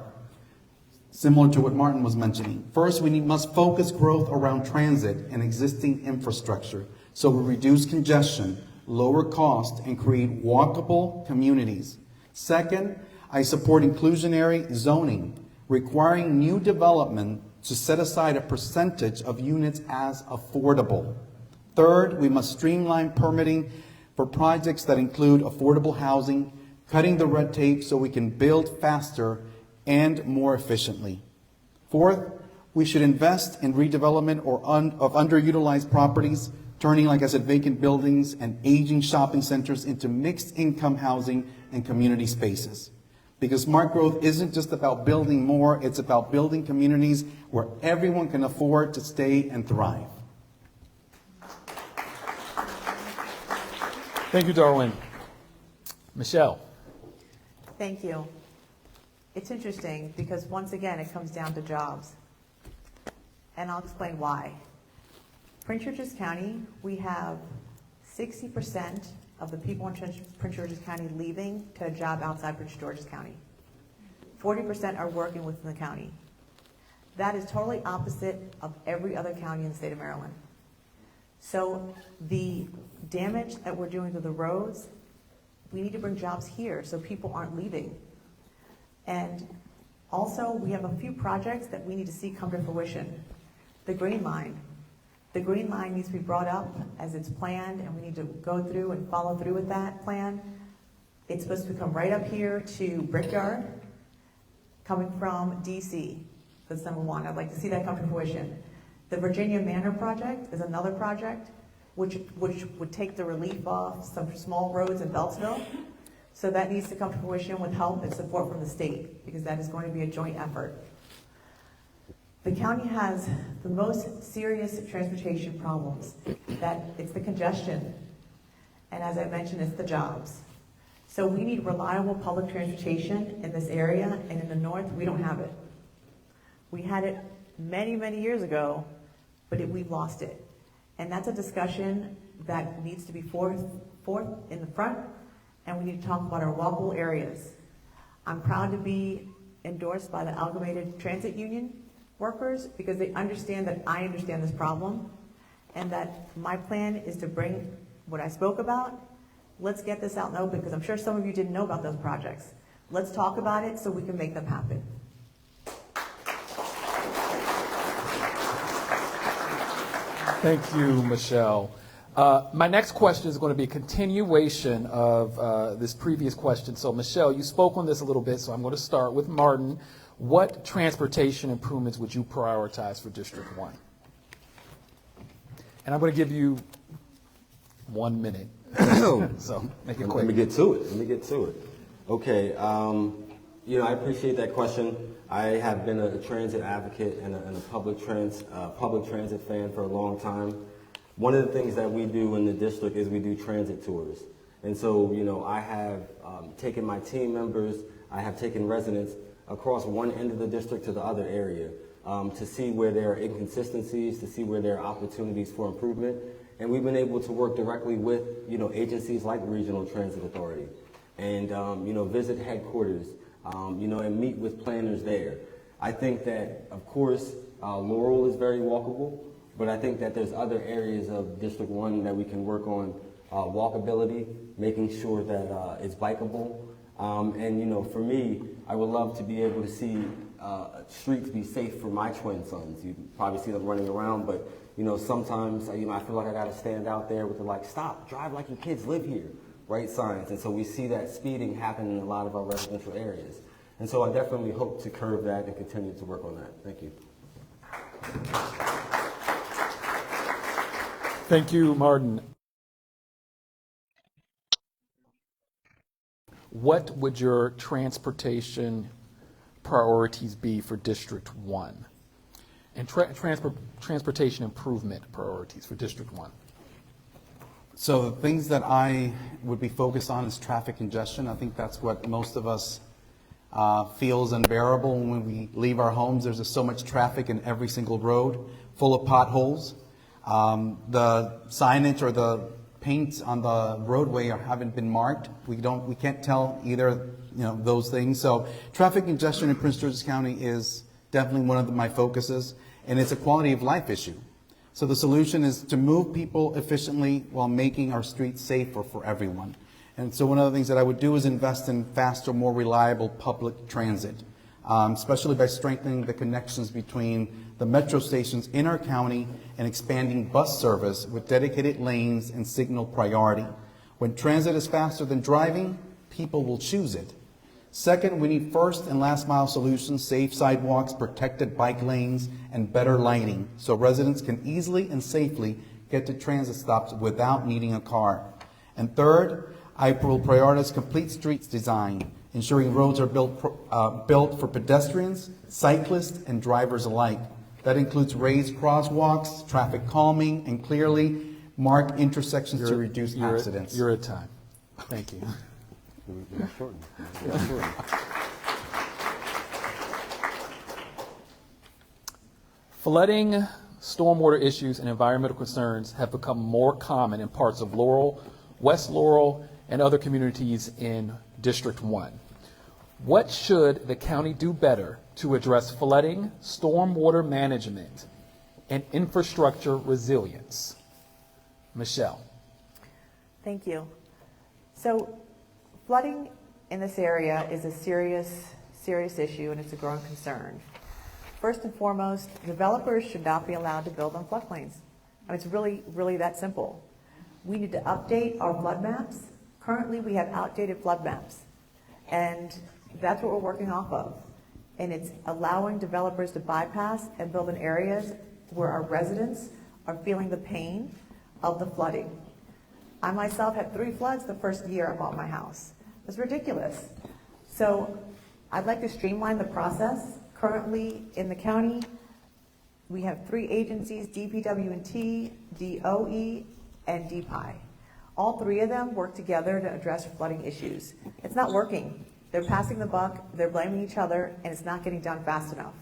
similar to what Martin was mentioning. First, we must focus growth around transit and existing infrastructure, so we reduce congestion, lower cost, and create walkable communities. Second, I support inclusionary zoning, requiring new development to set aside a percentage of units as affordable. Third, we must streamline permitting for projects that include affordable housing, cutting the red tape so we can build faster and more efficiently. Fourth, we should invest in redevelopment of underutilized properties, turning, like I said, vacant buildings and aging shopping centers into mixed income housing and community spaces. Because smart growth isn't just about building more, it's about building communities where everyone can afford to stay and thrive. Thank you, Darwin. Michelle. Thank you. It's interesting because once again, it comes down to jobs. And I'll explain why. Prince George's County, we have 60% of the people in Prince George's County leaving to a job outside Prince George's County. 40% are working within the county. That is totally opposite of every other county in the state of Maryland. So the damage that we're doing to the roads, we need to bring jobs here so people aren't leaving. And also, we have a few projects that we need to see come to fruition. The Green Line. The Green Line needs to be brought up as it's planned, and we need to go through and follow through with that plan. It's supposed to come right up here to Brickyard, coming from DC. That's number one. I'd like to see that come to fruition. The Virginia Manor project is another project which would take the relief off some small roads in Beltsville. So that needs to come to fruition with help and support from the state, because that is going to be a joint effort. The county has the most serious transportation problems. It's the congestion. And as I mentioned, it's the jobs. So we need reliable public transportation in this area, and in the north, we don't have it. We had it many, many years ago, but we've lost it. And that's a discussion that needs to be forth in the front, and we need to talk about our walkable areas. I'm proud to be endorsed by the Amalgamated Transit Union workers because they understand that I understand this problem, and that my plan is to bring what I spoke about. Let's get this out in the open, because I'm sure some of you didn't know about those projects. Let's talk about it so we can make them happen. Thank you, Michelle. My next question is going to be a continuation of this previous question. So, Michelle, you spoke on this a little bit, so I'm going to start with Martin. What transportation improvements would you prioritize for District 1? And I'm going to give you 1 minute. So, make it quick. Let me get to it. Okay. I appreciate that question. I have been a transit advocate and a public transit fan for a long time. One of the things that we do in the district is we do transit tours. And so, I have taken my team members, I have taken residents across one end of the district to the other area to see where there are inconsistencies, to see where there are opportunities for improvement. And we've been able to work directly with, agencies like the Regional Transit Authority and, visit headquarters, and meet with planners there. I think that, of course, Laurel is very walkable, but I think that there's other areas of District 1 that we can work on walkability, making sure that it's bikeable. And, for me, I would love to be able to see streets be safe for my twin sons. You probably see them running around, but, sometimes, I feel like I got to stand out there with the, stop, drive like your kids live here, right, signs. And so we see that speeding happen in a lot of our residential areas. And so I definitely hope to curb that and continue to work on that. Thank you. Thank you, Martin. What would your transportation priorities be for District 1? And transportation improvement priorities for District 1? So the things that I would be focused on is traffic congestion. I think that's what most of us feels unbearable when we leave our homes. There's just so much traffic in every single road, full of potholes. The signage or the paint on the roadway haven't been marked. We can't tell either, those things. So traffic congestion in Prince George's County is definitely one of my focuses, and it's a quality of life issue. So the solution is to move people efficiently while making our streets safer for everyone. And so one of the things that I would do is invest in faster, more reliable public transit, especially by strengthening the connections between the metro stations in our county and expanding bus service with dedicated lanes and signal priority. When transit is faster than driving, people will choose it. Second, we need first and last mile solutions, safe sidewalks, protected bike lanes, and better lighting so residents can easily and safely get to transit stops without needing a car. And third, I will prioritize complete streets design, ensuring roads are built for pedestrians, cyclists, and drivers alike. That includes raised crosswalks, traffic calming, and clearly marked intersections to reduce accidents. You're at time. Thank you. Flooding, stormwater issues, and environmental concerns have become more common in parts of Laurel, West Laurel, and other communities in District 1. What should the county do better to address flooding, stormwater management, and infrastructure resilience? Michelle. Thank you. So flooding in this area is a serious issue, and it's a growing concern. First and foremost, developers should not be allowed to build on floodplains. I mean, it's really that simple. We need to update our flood maps. Currently, we have outdated flood maps, and that's what we're working off of. And it's allowing developers to bypass and build in areas where our residents are feeling the pain of the flooding. I myself had 3 floods the first year I bought my house. It was ridiculous. So I'd like to streamline the process. Currently in the county, we have 3 agencies, DPW&T, DOE, and DPI. All 3 of them work together to address flooding issues. It's not working. They're passing the buck, they're blaming each other, and it's not getting done fast enough.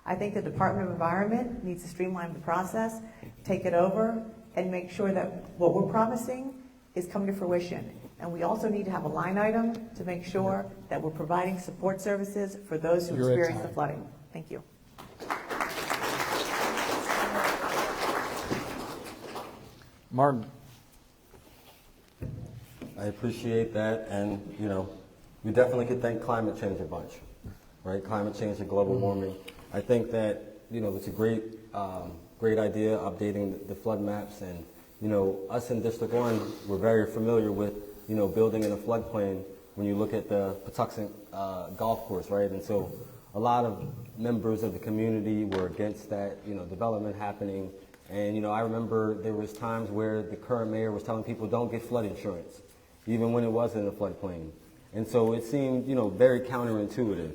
I think the Department of Environment needs to streamline the process, take it over, and make sure that what we're promising is coming to fruition. And we also need to have a line item to make sure that we're providing support services for those who experience the flooding. Thank you. Martin. I appreciate that, and we definitely could thank climate change a bunch, right? Climate change and global warming. I think that it's a great idea updating the flood maps, and us in District 1, we're very familiar with building in a floodplain when you look at the Patuxent golf course, right? And so a lot of members of the community were against that development happening. And I remember there was times where the current mayor was telling people don't get flood insurance, even when it was in a floodplain. And so it seemed very counterintuitive.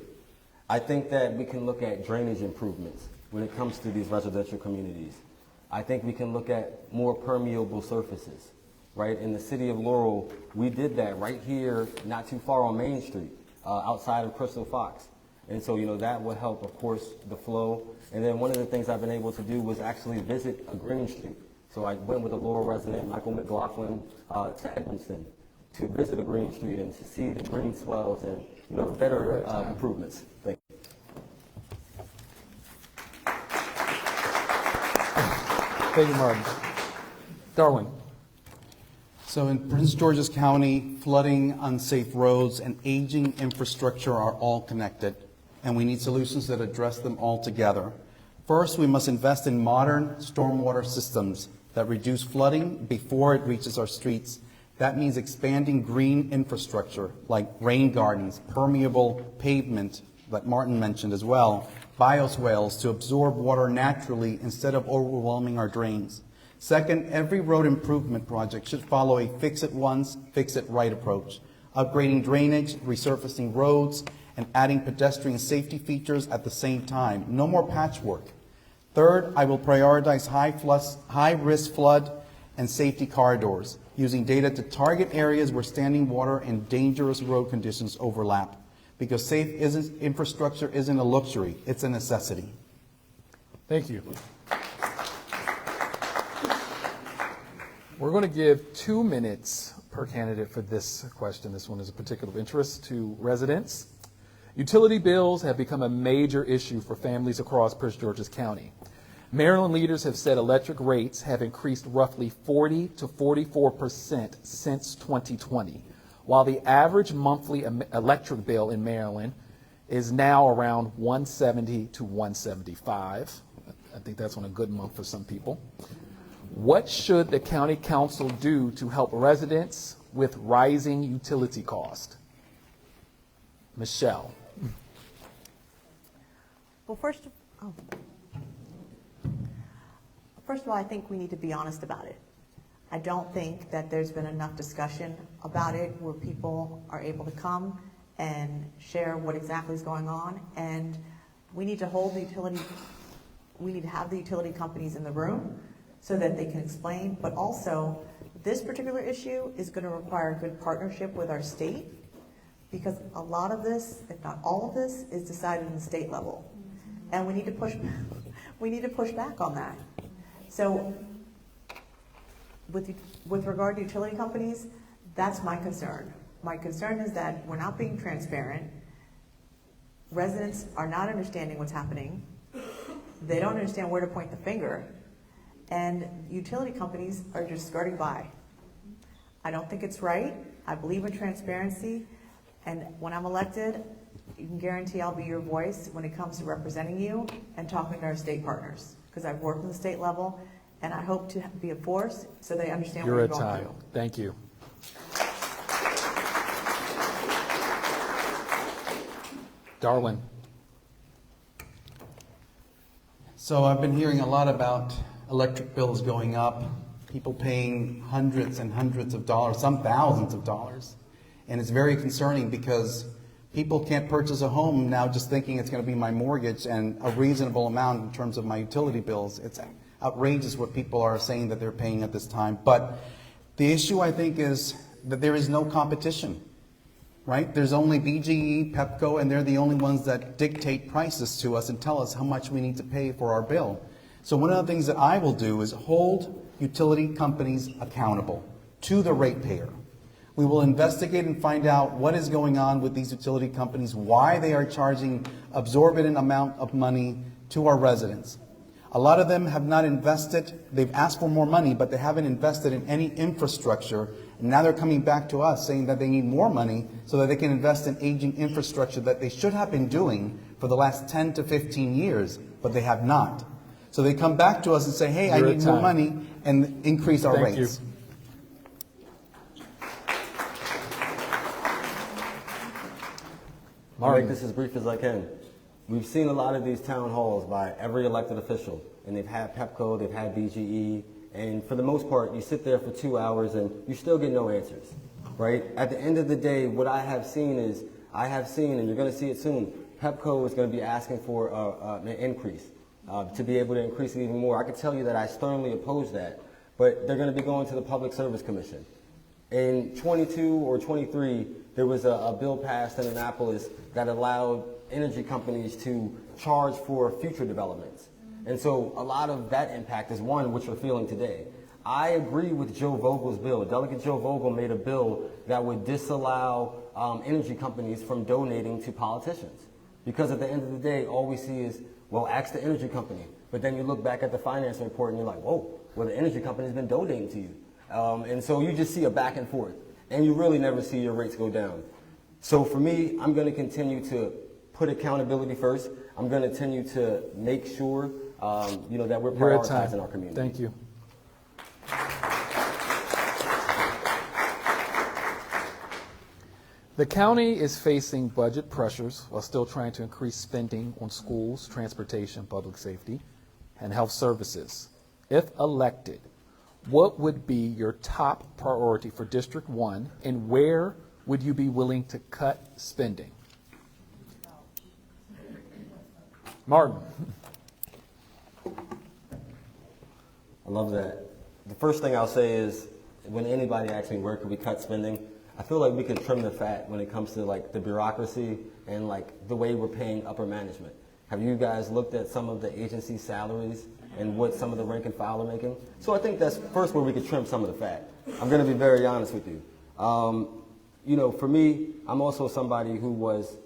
I think that we can look at drainage improvements when it comes to these residential communities. I think we can look at more permeable surfaces, right? In the city of Laurel, we did that right here, not too far on Main Street, outside of Crystal Fox. And so, that would help, of course, the flow. And then one of the things I've been able to do was actually visit a Green Street. So I went with a Laurel resident, Michael McLaughlin, to Edmonston to visit a Green Street and to see the green swells and, better improvements. Thank you. Thank you, Martin. Darwin. So in Prince George's County, flooding, unsafe roads, and aging infrastructure are all connected, and we need solutions that address them all together. First, we must invest in modern stormwater systems that reduce flooding before it reaches our streets. That means expanding green infrastructure like rain gardens, permeable pavement that Martin mentioned as well, bioswales to absorb water naturally instead of overwhelming our drains. Second, every road improvement project should follow a fix-it-once, fix-it-right approach, upgrading drainage, resurfacing roads, and adding pedestrian safety features at the same time. No more patchwork. Third, I will prioritize high-risk flood and safety corridors, using data to target areas where standing water and dangerous road conditions overlap, because safe infrastructure isn't a luxury, it's a necessity. Thank you. We're going to give 2 minutes per candidate for this question. This one is of particular interest to residents. Utility bills have become a major issue for families across Prince George's County. Maryland leaders have said electric rates have increased roughly 40 to 44% since 2020, while the average monthly electric bill in Maryland is now around $170 to $175. I think that's on a good month for some people. What should the county council do to help residents with rising utility costs? Michelle. Well, first of all, I think we need to be honest about it. I don't think that there's been enough discussion about it where people are able to come and share what exactly is going on. And we need to hold the utility, we need to have the utility companies in the room so that they can explain, but also this particular issue is going to require good partnership with our state, because a lot of this, if not all of this, is decided in the state level. And we need to push back on that. So with regard to utility companies, that's my concern. My concern is that we're not being transparent. Residents are not understanding what's happening. They don't understand where to point the finger. And utility companies are just skirting by. I don't think it's right. I believe in transparency. And when I'm elected, you can guarantee I'll be your voice when it comes to representing you and talking to our state partners. Because I've worked at the state level, and I hope to be a force so they understand what You're you're a going time. through. Thank you. Darwin. So I've been hearing a lot about electric bills going up, people paying hundreds and hundreds of dollars, some thousands of dollars. And it's very concerning because people can't purchase a home now just thinking it's going to be my mortgage and a reasonable amount in terms of my utility bills. It's outrageous what people are saying that they're paying at this time. But the issue, I think, is that there is no competition, right? There's only BGE, Pepco, and they're the only ones that dictate prices to us and tell us how much we need to pay for our bill. So one of the things that I will do is hold utility companies accountable to the ratepayer. We will investigate and find out what is going on with these utility companies, why they are charging exorbitant amount of money to our residents. A lot of them have not invested. They've asked for more money, but they haven't invested in any infrastructure. And now they're coming back to us saying that they need more money so that they can invest in aging infrastructure that they should have been doing for the last 10 to 15 years, but they have not. So they come back to us and say, hey, I need more money, and increase our Thank rates. you. I'll make this as brief as I can. We've seen a lot of these town halls by every elected official, and they've had Pepco, they've had BGE, and for the most part, you sit there for 2 hours and you still get no answers, right? At the end of the day, what I have seen, and you're going to see it soon, Pepco is going to be asking for an increase, to be able to increase it even more. I can tell you that I sternly oppose that, but they're going to be going to the Public Service Commission. In 22 or 23, there was a bill passed in Annapolis that allowed energy companies to charge for future developments. And so a lot of that impact is one which we're feeling today. I agree with Joe Vogel's bill. Delegate Joe Vogel made a bill that would disallow energy companies from donating to politicians. Because at the end of the day, all we see is, well, ask the energy company. But then you look back at the financing report and you're like, whoa, well, the energy company's been donating to you. And so you just see a back and forth. And you really never see your rates go down. So for me, I'm going to continue to put accountability first. I'm going to continue to make sure that we're prioritizing our community. Thank you. The county is facing budget pressures while still trying to increase spending on schools, transportation, public safety, and health services. If elected, what would be your top priority for District 1, and where would you be willing to cut spending? Martin. I love that. The first thing I'll say is, when anybody asks me where could we cut spending, I feel like we could trim the fat when it comes to like the bureaucracy and like the way we're paying upper management. Have you guys looked at some of the agency salaries and what some of the rank and file are making? So I think that's first where we could trim some of the fat. I'm going to be very honest with you. For me, I'm also somebody who was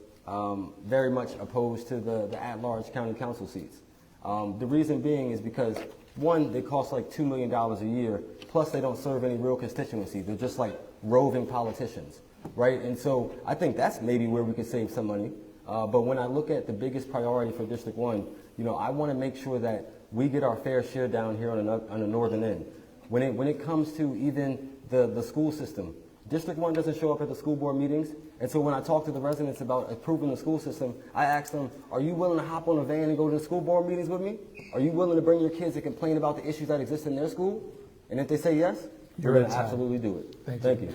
very much opposed to the at-large county council seats. The reason being is because, one, they cost like $2 million a year, plus they don't serve any real constituency. They're just like roving politicians, right? And so I think that's maybe where we could save some money. But when I look at the biggest priority for District 1, I want to make sure that we get our fair share down here on the northern end. When it comes to even the school system, District 1 doesn't show up at the school board meetings. And so when I talk to the residents about improving the school system, I ask them, are you willing to hop on a van and go to the school board meetings with me? Are you willing to bring your kids to complain about the issues that exist in their school? And if they say yes, we're going to absolutely do it. Thank you.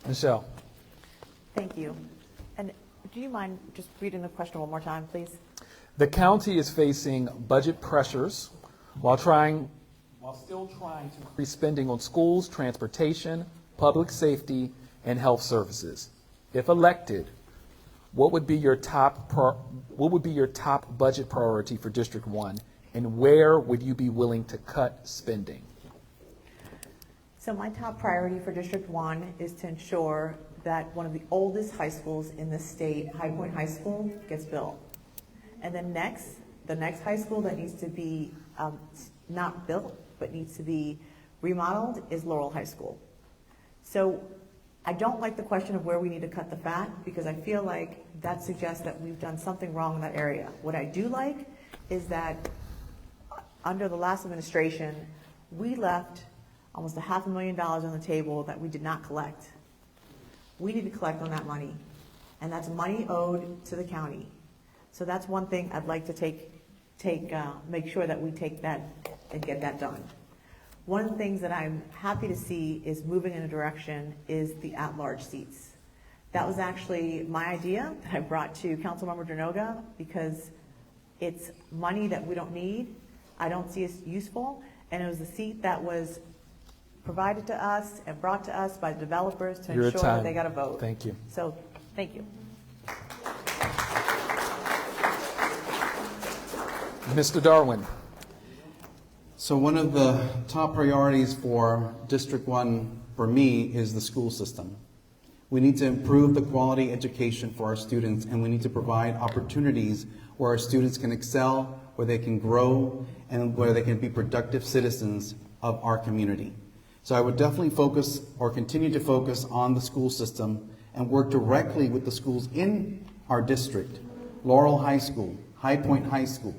Michelle. Thank you. And do you mind just reading the question one more time, please? The county is facing budget pressures while still trying to increase spending on schools, transportation, public safety, and health services. If elected, what would be your top budget priority for District 1, and where would you be willing to cut spending? So my top priority for District 1 is to ensure that one of the oldest high schools in the state, High Point High School, gets built. And then the next high school that needs to be not built, but needs to be remodeled is Laurel High School. So I don't like the question of where we need to cut the fat, because I feel like that suggests that we've done something wrong in that area. What I do like is that under the last administration, we left almost $500,000 on the table that we did not collect. We need to collect on that money, and that's money owed to the county. So that's one thing I'd like to make sure that we take that and get that done. One of the things that I'm happy to see is moving in a direction is the at-large seats. That was actually my idea that I brought to Councilmember Dernoga, because it's money that we don't need, I don't see as useful, and it was a seat that was provided to us and brought to us by the developers to ensure that they got a vote. Thank you. So, thank you. Mr. Darwin. So one of the top priorities for District 1 for me is the school system. We need to improve the quality education for our students, and we need to provide opportunities where our students can excel, where they can grow, and where they can be productive citizens of our community. So I would definitely focus, or continue to focus, on the school system and work directly with the schools in our district, Laurel High School, High Point High School,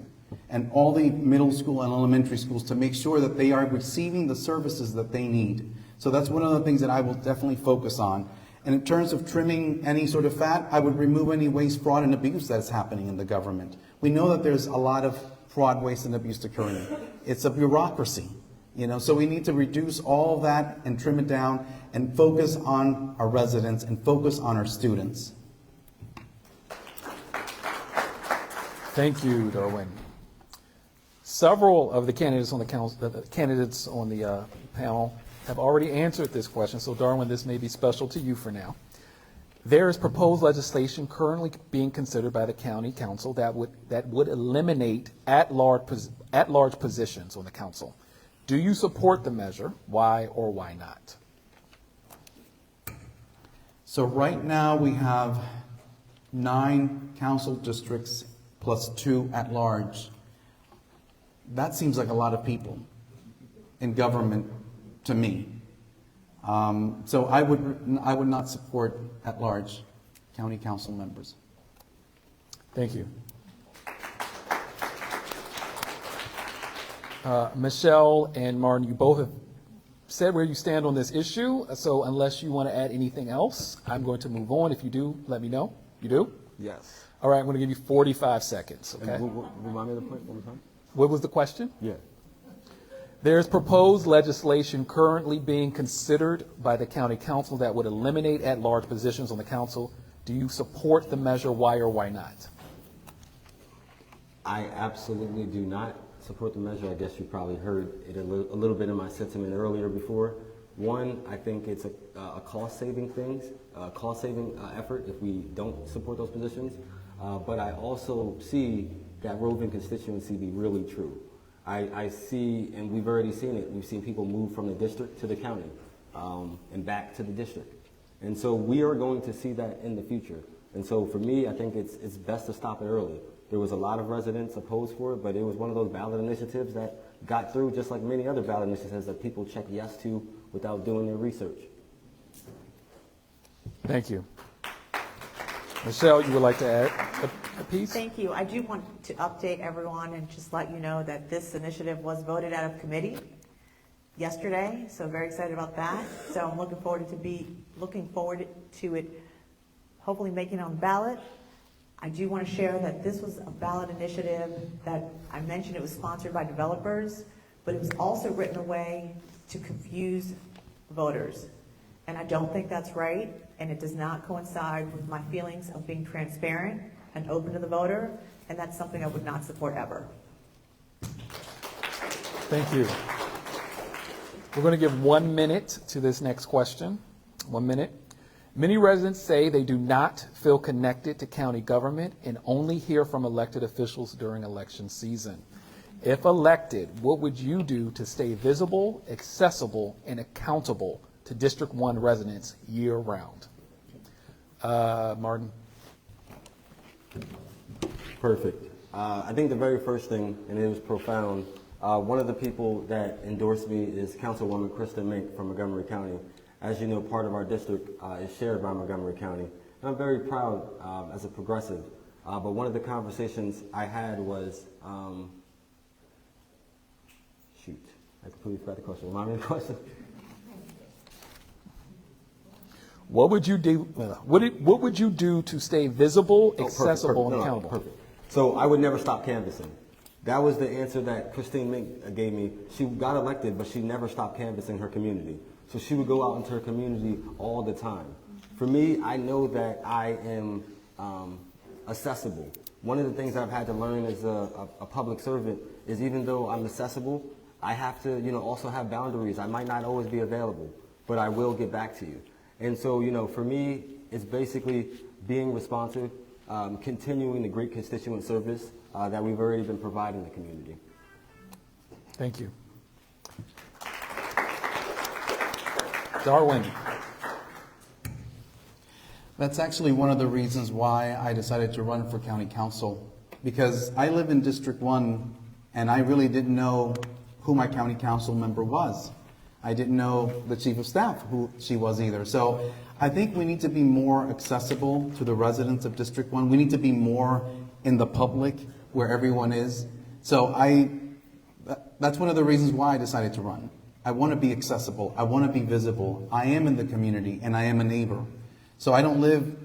and all the middle school and elementary schools, to make sure that they are receiving the services that they need. So that's one of the things that I will definitely focus on. And in terms of trimming any sort of fat, I would remove any waste, fraud, and abuse that's happening in the government. We know that there's a lot of fraud, waste, and abuse occurring. It's a bureaucracy, so we need to reduce all of that and trim it down and focus on our residents and focus on our students. Thank you, Darwin. Several of the candidates on the panel have already answered this question, so Darwin, this may be special to you for now. There is proposed legislation currently being considered by the county council that would eliminate at-large positions on the council. Do you support the measure? Why or why not? So right now we have 9 council districts plus 2 at large. That seems like a lot of people in government to me. So I would not support at-large county council members. Thank you. Michelle and Martin, you both have said where you stand on this issue, so unless you want to add anything else, I'm going to move on. If you do, let me know. You do? Yes. All right, I'm going to give you 45 seconds, okay? Remind me of the point one more time? What was the question? Yeah. There's proposed legislation currently being considered by the county council that would eliminate at-large positions on the council. Do you support the measure? Why or why not? I absolutely do not support the measure. I guess you probably heard it a little bit in my sentiment earlier before. One, I think it's a cost-saving effort if we don't support those positions. But I also see that roving constituency be really true. I see, and we've already seen it, we've seen people move from the district to the county and back to the district. And so we are going to see that in the future. And so for me, I think it's best to stop it early. There was a lot of residents opposed for it, but it was one of those ballot initiatives that got through, just like many other ballot initiatives that people check yes to without doing their research. Thank you. Michelle, you would like to add a piece? Thank you. I do want to update everyone and just let you know that this initiative was voted out of committee yesterday, so very excited about that. So I'm looking forward to it hopefully making it on the ballot. I do want to share that this was a ballot initiative that I mentioned it was sponsored by developers, but it was also written a way to confuse voters. And I don't think that's right, and it does not coincide with my feelings of being transparent and open to the voter, and that's something I would not support ever. Thank you. We're going to give 1 minute to this next question. 1 minute. Many residents say they do not feel connected to county government and only hear from elected officials during election season. If elected, what would you do to stay visible, accessible, and accountable to District 1 residents year-round? Martin. Perfect. I think the very first thing, and it was profound, one of the people that endorsed me is Councilwoman Kristen Mink from Montgomery County. As you know, part of our district is shared by Montgomery County. And I'm very proud as a progressive. But one of the conversations I had was, shoot, I completely forgot the question. Remind me of the question. What would you do? What would you do to stay visible, accessible, and accountable? Perfect. So I would never stop canvassing. That was the answer that Christine Mink gave me. She got elected, but she never stopped canvassing her community. So she would go out into her community all the time. For me, I know that I am accessible. One of the things I've had to learn as a public servant is even though I'm accessible, I have to, also have boundaries. I might not always be available, but I will get back to you. And so, for me, it's basically being responsive, continuing the great constituent service that we've already been providing the community. Thank you. Darwin. That's actually one of the reasons why I decided to run for county council, because I live in District 1 and I really didn't know who my county council member was. I didn't know the chief of staff who she was either. So I think we need to be more accessible to the residents of District 1. We need to be more in the public where everyone is. So that's one of the reasons why I decided to run. I want to be accessible. I want to be visible. I am in the community and I am a neighbor. So I don't live,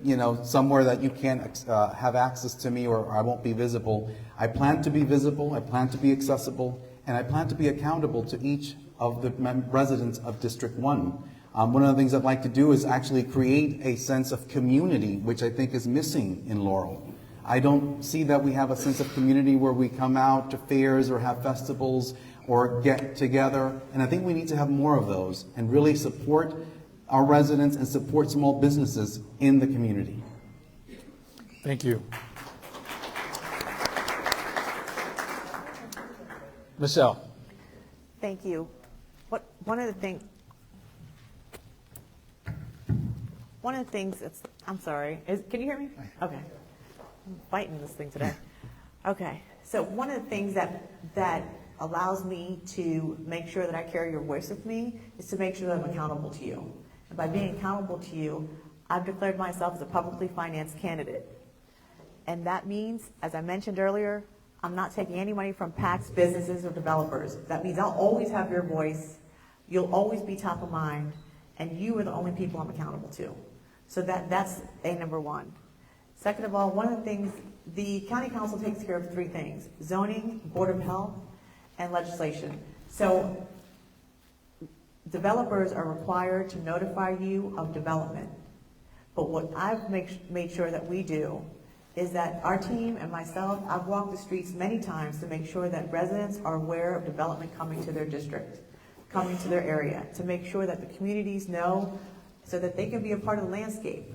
somewhere that you can't have access to me or I won't be visible. I plan to be visible. I plan to be accessible, and I plan to be accountable to each of the residents of District 1. One of the things I'd like to do is actually create a sense of community, which I think is missing in Laurel. I don't see that we have a sense of community where we come out to fairs or have festivals or get together. And I think we need to have more of those and really support our residents and support small businesses in the community. Thank you. Michelle. Thank you. One of the things that's, I'm sorry, can you hear me? Okay. I'm fighting this thing today. Okay. So one of the things that allows me to make sure that I carry your voice with me is to make sure that I'm accountable to you. And by being accountable to you, I've declared myself as a publicly financed candidate. And that means, as I mentioned earlier, I'm not taking any money from PACs, businesses, or developers. That means I'll always have your voice. You'll always be top of mind. And you are the only people I'm accountable to. So that's number one. Second of all, one of the things, the county council takes care of 3 things: zoning, board of health, and legislation. So developers are required to notify you of development. But what I've made sure that we do is that our team and myself, I've walked the streets many times to make sure that residents are aware of development coming to their district, coming to their area, to make sure that the communities know so that they can be a part of the landscape.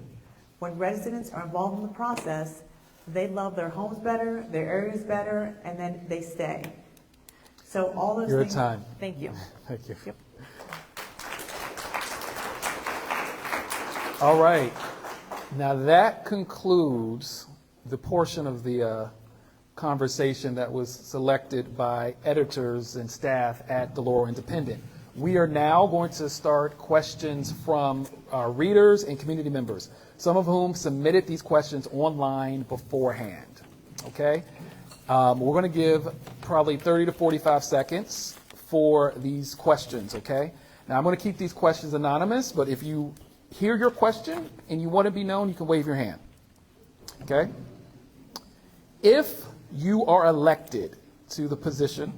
When residents are involved in the process, they love their homes better, their areas better, and then they stay. So all those Your things. time. Thank you. Thank you. Yep. All right. Now that concludes the portion of the conversation that was selected by editors and staff at the Laurel Independent. We are now going to start questions from our readers and community members, some of whom submitted these questions online beforehand. Okay? We're going to give probably 30 to 45 seconds for these questions. Okay? Now I'm going to keep these questions anonymous, but if you hear your question and you want to be known, you can wave your hand. Okay? If you are elected to the position,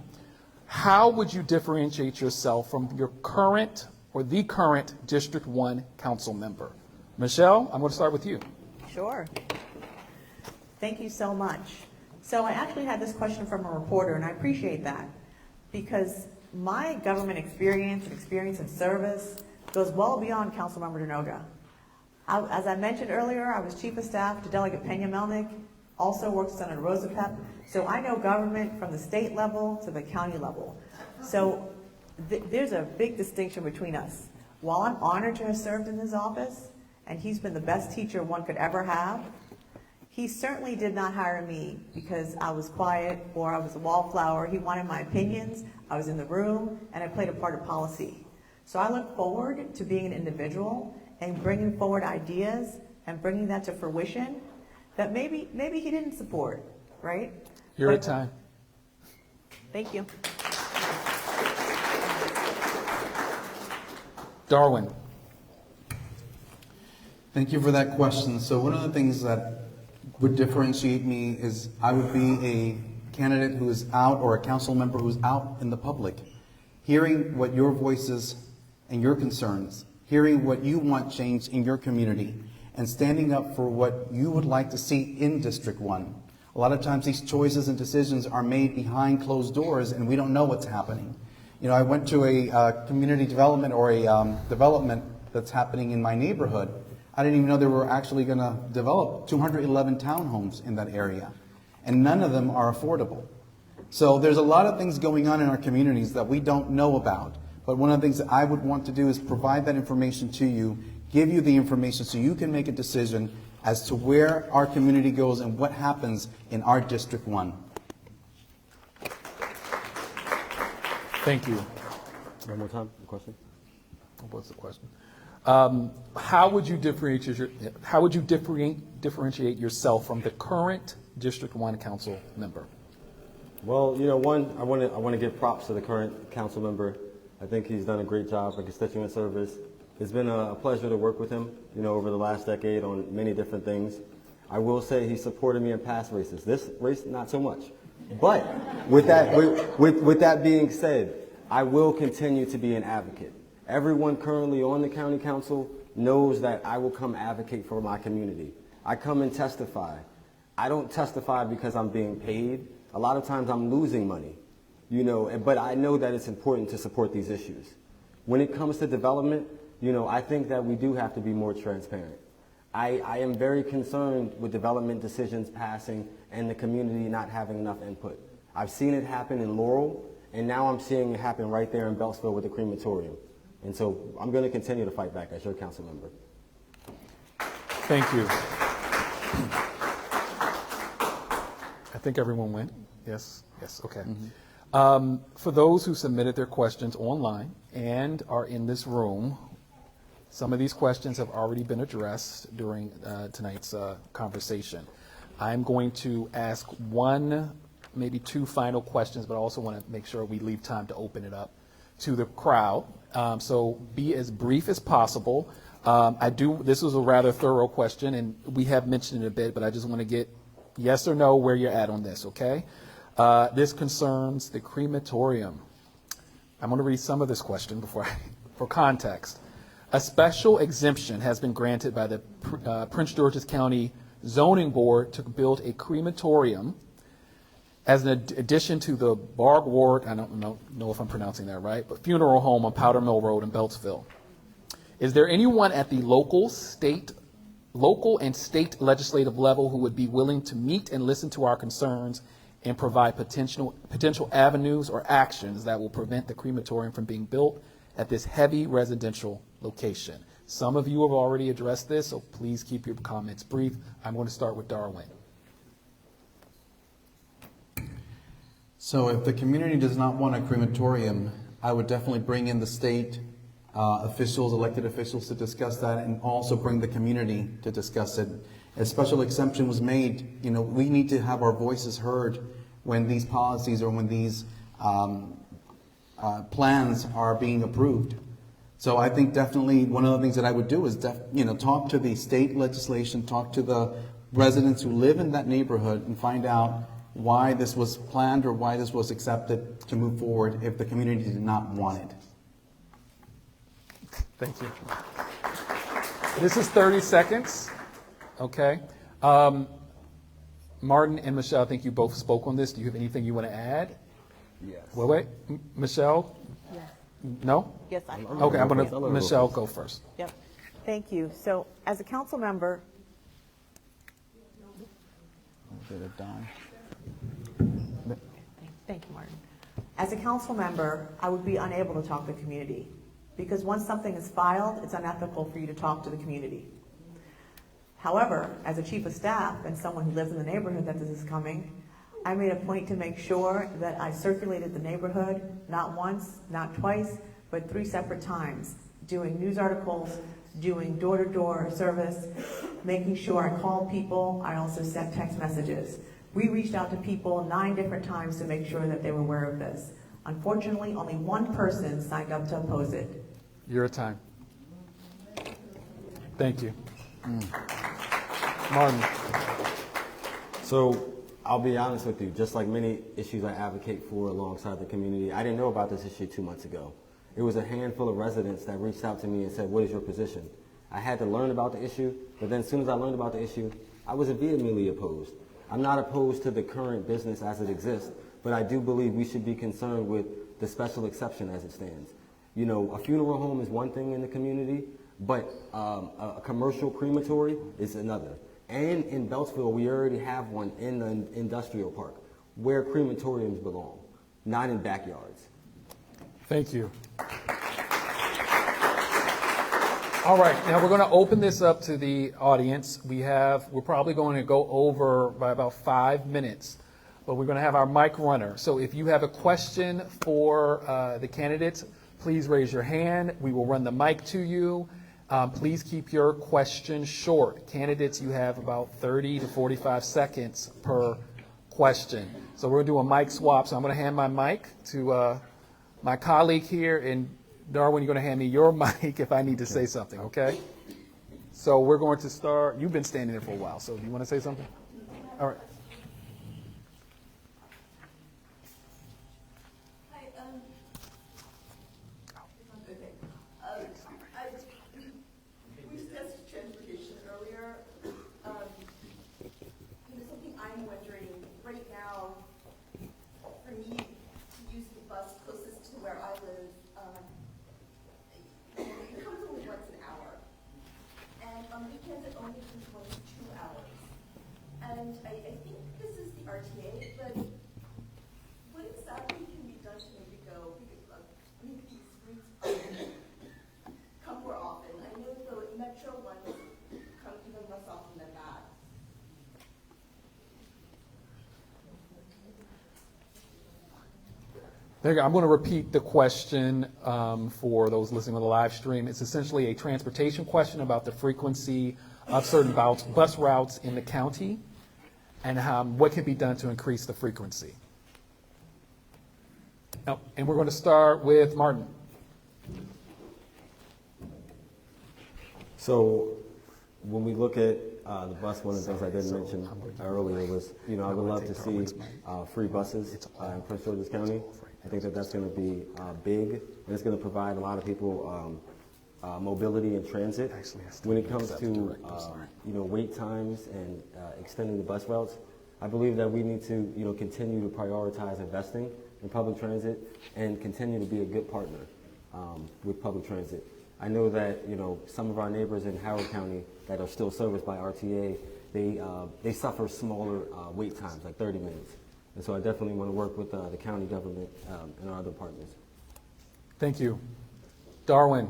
how would you differentiate yourself from your current or the current District 1 council member? Michelle, I'm going to start with you. Sure. Thank you so much. So I actually had this question from a reporter, and I appreciate that, because my government experience and experience in service goes well beyond Councilmember Denoga. As I mentioned earlier, I was Chief of Staff to Delegate Pena Melnick, also worked with Senator Rosapep, so I know government from the state level to the county level. So there's a big distinction between us. While I'm honored to have served in his office, and he's been the best teacher one could ever have, he certainly did not hire me because I was quiet or I was a wallflower. He wanted my opinions, I was in the room, and I played a part of policy. So I look forward to being an individual and bringing forward ideas and bringing that to fruition that maybe he didn't support, right? You're at time. Thank you. Darwin. Thank you for that question. So one of the things that would differentiate me is I would be a candidate who is out, or a council member who's out in the public, hearing what your voices and your concerns, hearing what you want changed in your community, and standing up for what you would like to see in District 1. A lot of times these choices and decisions are made behind closed doors and we don't know what's happening. You know, I went to a community development or a development that's happening in my neighborhood. I didn't even know they were actually going to develop 211 townhomes in that area, and none of them are affordable. So there's a lot of things going on in our communities that we don't know about. But one of the things that I would want to do is provide that information to you, give you the information so you can make a decision as to where our community goes and what happens in our District 1. Thank you. One more time, the question? What's the question? How would you differentiate yourself from the current District 1 council member? Well, you know, one, I want to give props to the current council member. I think he's done a great job for constituent service. It's been a pleasure to work with him, you know, over the last decade on many different things. I will say he supported me in past races. This race, not so much. But with that being said, I will continue to be an advocate. Everyone currently on the county council knows that I will come advocate for my community. I come and testify. I don't testify because I'm being paid. A lot of times I'm losing money, you know, but I know that it's important to support these issues. When it comes to development, you know, I think that we do have to be more transparent. I am very concerned with development decisions passing and the community not having enough input. I've seen it happen in Laurel, and now I'm seeing it happen right there in Beltsville with the crematorium. And so I'm going to continue to fight back as your council member. Thank you. I think everyone went. Yes, okay. Mm-hmm. For those who submitted their questions online and are in this room, some of these questions have already been addressed during tonight's conversation. I'm going to ask one, maybe two final questions, but I also want to make sure we leave time to open it up to the crowd. So be as brief as possible. This was a rather thorough question, and we have mentioned it a bit, but I just want to get yes or no where you're at on this, okay? This concerns the crematorium. I'm going to read some of this question for context. A special exemption has been granted by the Prince George's County Zoning Board to build a crematorium as an addition to the Barg Ward, I don't know if I'm pronouncing that right, but funeral home on Powder Mill Road in Beltsville. Is there anyone at the local and state legislative level who would be willing to meet and listen to our concerns and provide potential avenues or actions that will prevent the crematorium from being built at this heavy residential location? Some of you have already addressed this, so please keep your comments brief. I'm going to start with Darwin. So if the community does not want a crematorium, I would definitely bring in the state officials, elected officials, to discuss that, and also bring the community to discuss it. A special exemption was made. You know, we need to have our voices heard when these policies or when these plans are being approved. So I think definitely one of the things that I would do is talk to the state legislation, talk to the residents who live in that neighborhood, and find out why this was planned or why this was accepted to move forward if the community did not want it. Thank you. This is 30 seconds, okay? Martin and Michelle, I think you both spoke on this. Do you have anything you want to add? Yes. Wait. Michelle? Yes. No? Yes, I. Okay, I'm going to, Michelle, go first. Yep. Thank you. So, as a council member, thank you, Martin. As a council member, I would be unable to talk to the community because once something is filed, it's unethical for you to talk to the community. However, as a chief of staff and someone who lives in the neighborhood that this is coming, I made a point to make sure that I circulated the neighborhood not once, not twice, but 3 separate times, doing news articles, doing door-to-door service, making sure I called people. I also sent text messages. We reached out to people 9 different times to make sure that they were aware of this. Unfortunately, only 1 person signed up to oppose it. Your time. Thank you. Martin. So I'll be honest with you, just like many issues I advocate for alongside the community, I didn't know about this issue 2 months ago. It was a handful of residents that reached out to me and said, what is your position? I had to learn about the issue, but then as soon as I learned about the issue, I was vehemently opposed. I'm not opposed to the current business as it exists, but I do believe we should be concerned with the special exception as it stands. You know, a funeral home is one thing in the community, but a commercial crematory is another. And in Beltsville, we already have one in the industrial park where crematoriums belong, not in backyards. Thank you. All right, now we're going to open this up to the audience. We're probably going to go over by about 5 minutes, but we're going to have our mic runner. So if you have a question for the candidates, please raise your hand. We will run the mic to you. Please keep your question short. Candidates, you have about 30 to 45 seconds per question. So we're going to do a mic swap. So I'm going to hand my mic to my colleague here, and Darwin, you're going to hand me your mic if I need to say something, okay? So we're going to start. You've been standing there for a while, so do you want to say something? All right. Hi, we discussed transportation earlier. Something I'm wondering right now, for me to use the bus closest to where I live, it comes only once an hour. And on weekends it only comes once 2 hours. And I think this is the RTA, but what exactly can be done to make it go, make these routes come more often? I know the metro ones come even less often than that. There you go. I'm going to repeat the question for those listening on the live stream. It's essentially a transportation question about the frequency of certain bus routes in the county and what can be done to increase the frequency. Now, and we're going to start with Martin. So when we look at the bus, one of the things I didn't mention earlier was, you know, I would love to see free buses in Prince George's County. I think that that's going to be big, and it's going to provide a lot of people mobility and transit. When it comes to you know, wait times and extending the bus routes, I believe that we need to, you know, continue to prioritize investing in public transit and continue to be a good partner with public transit. I know that, you know, some of our neighbors in Howard County that are still serviced by RTA, they suffer smaller wait times, like 30 minutes. And so I definitely want to work with the county government and our other partners. Thank you. Darwin,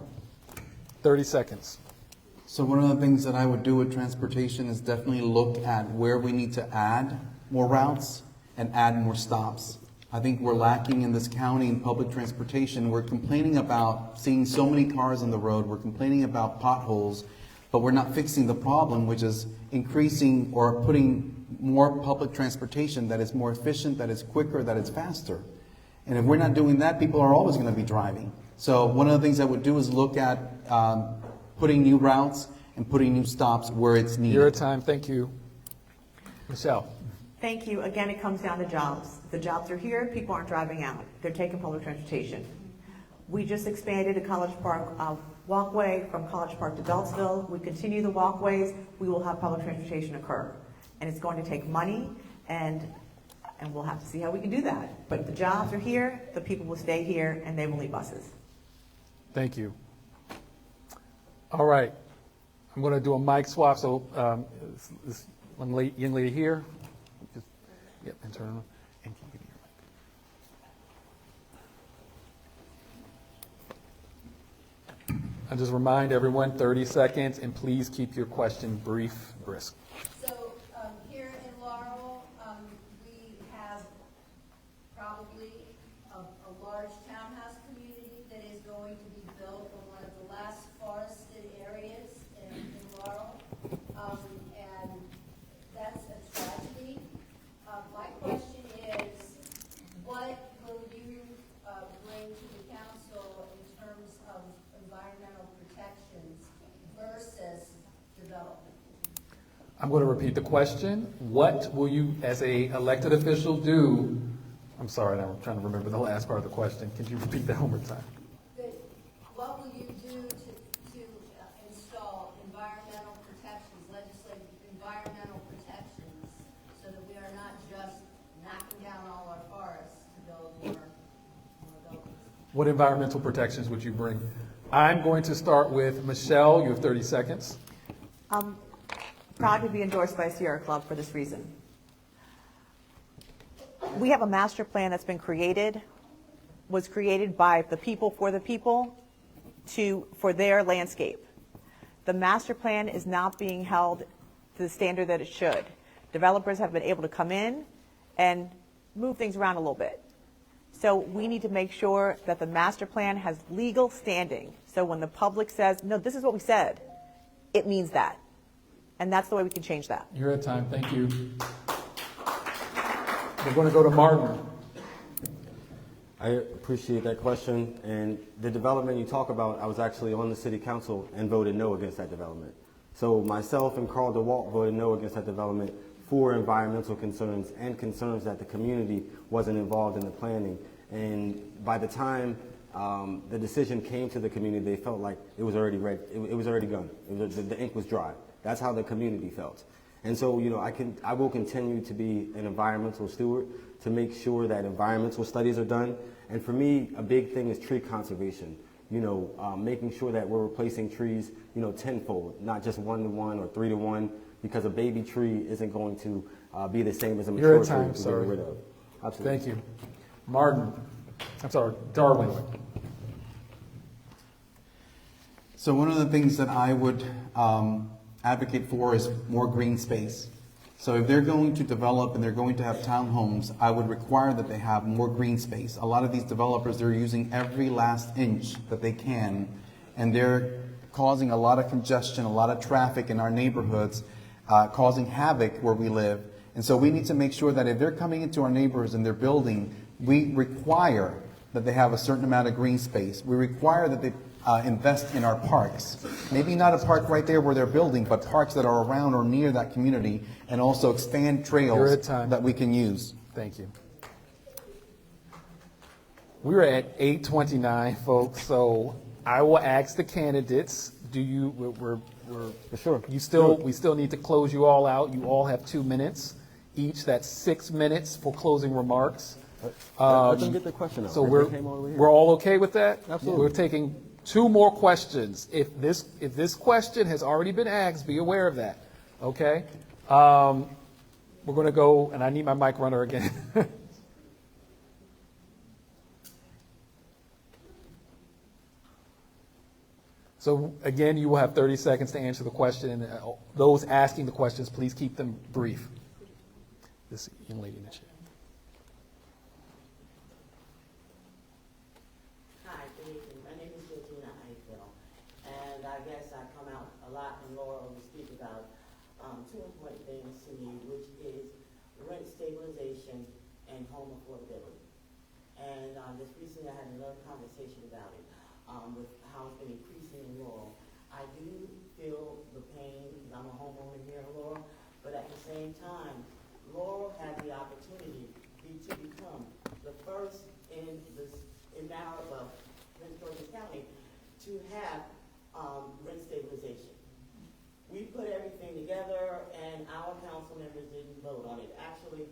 30 seconds. So one of the things that I would do with transportation is definitely look at where we need to add more routes and add more stops. I think we're lacking in this county in public transportation. We're complaining about seeing so many cars on the road. We're complaining about potholes, but we're not fixing the problem, which is increasing or putting more public transportation that is more efficient, that is quicker, that is faster. And if we're not doing that, people are always going to be driving. So one of the things I would do is look at putting new routes and putting new stops where it's needed. Your time. Thank you. Michelle. Thank you. Again, it comes down to jobs. The jobs are here. People aren't driving out. They're taking public transportation. We just expanded a College Park walkway from College Park to Beltsville. We continue the walkways, we will have public transportation occur. And it's going to take money, and we'll have to see how we can do that. But the jobs are here, the people will stay here, and they will need buses. Thank you. All right. I'm going to do a mic swap. So this young lady here, just, yep, and turn on. And can you give me your mic? I just remind everyone, 30 seconds, and please keep your question brief, brisk. So here in Laurel, we have probably a large townhouse community that is going to be built on one of the last forested areas in Laurel, and that's a tragedy. My question is, what will you bring to the council in terms of environmental protections versus development? I'm going to repeat the question. What will you, as a elected official, do? I'm sorry, I'm trying to remember the last part of the question. Can you repeat that one more time? What will you do to install environmental protections, legislate environmental protections, so that we are not just knocking down all our forests to build more buildings? What environmental protections would you bring? I'm going to start with Michelle. You have 30 seconds. Proud to be endorsed by Sierra Club for this reason. We have a master plan that's been created, was created by the people for the people for their landscape. The master plan is not being held to the standard that it should. Developers have been able to come in and move things around a little bit. So we need to make sure that the master plan has legal standing. So when the public says, no, this is what we said, it means that. And that's the way we can change that. You're at time. Thank you. We're going to go to Martin. I appreciate that question. And the development you talk about, I was actually on the city council and voted no against that development. So myself and Carl DeWalt voted no against that development for environmental concerns and concerns that the community wasn't involved in the planning. And by the time the decision came to the community, they felt like it was already ready. It was already gone. The ink was dry. That's how the community felt. And so, you know, I will continue to be an environmental steward to make sure that environmental studies are done. And for me, a big thing is tree conservation. You know, making sure that we're replacing trees, you know, tenfold, not just 1-to-1 or 3-to-1, because a baby tree isn't going to be the same as a mature tree to get rid of. Absolutely. Thank you. Martin. I'm sorry, Darwin. So one of the things that I would advocate for is more green space. So if they're going to develop and they're going to have townhomes, I would require that they have more green space. A lot of these developers, they're using every last inch that they can, and they're causing a lot of congestion, a lot of traffic in our neighborhoods, causing havoc where we live. And so we need to make sure that if they're coming into our neighborhoods and they're building, we require that they have a certain amount of green space. We require that they invest in our parks. Maybe not a park right there where they're building, but parks that are around or near that community, and also expand trails that we can use. Thank you. We're at 8:29, folks, so I will ask the candidates, Sure. we still need to close you all out. You all have 2 minutes each. That's 6 minutes for closing remarks. Let them get the question out. So we're all okay with that? Absolutely. We're taking 2 more questions. If this question has already been asked, be aware of that. Okay? We're going to go, and I need my mic runner again. So again, you will have 30 seconds to answer the question, and those asking the questions, please keep them brief. This young lady in the chair. Hi, good evening. My name is Georgina Highfield, and I guess I come out a lot in Laurel to speak about 2 important things to me, which is rent stabilization and home affordability. And just recently I had another conversation about it with how it's been increasing in Laurel. I do feel the pain because I'm a homeowner here in Laurel, but at the same time, Laurel had the opportunity to become the first in now, well, to have rent stabilization. We put everything together, and our council members didn't vote on it. Actually,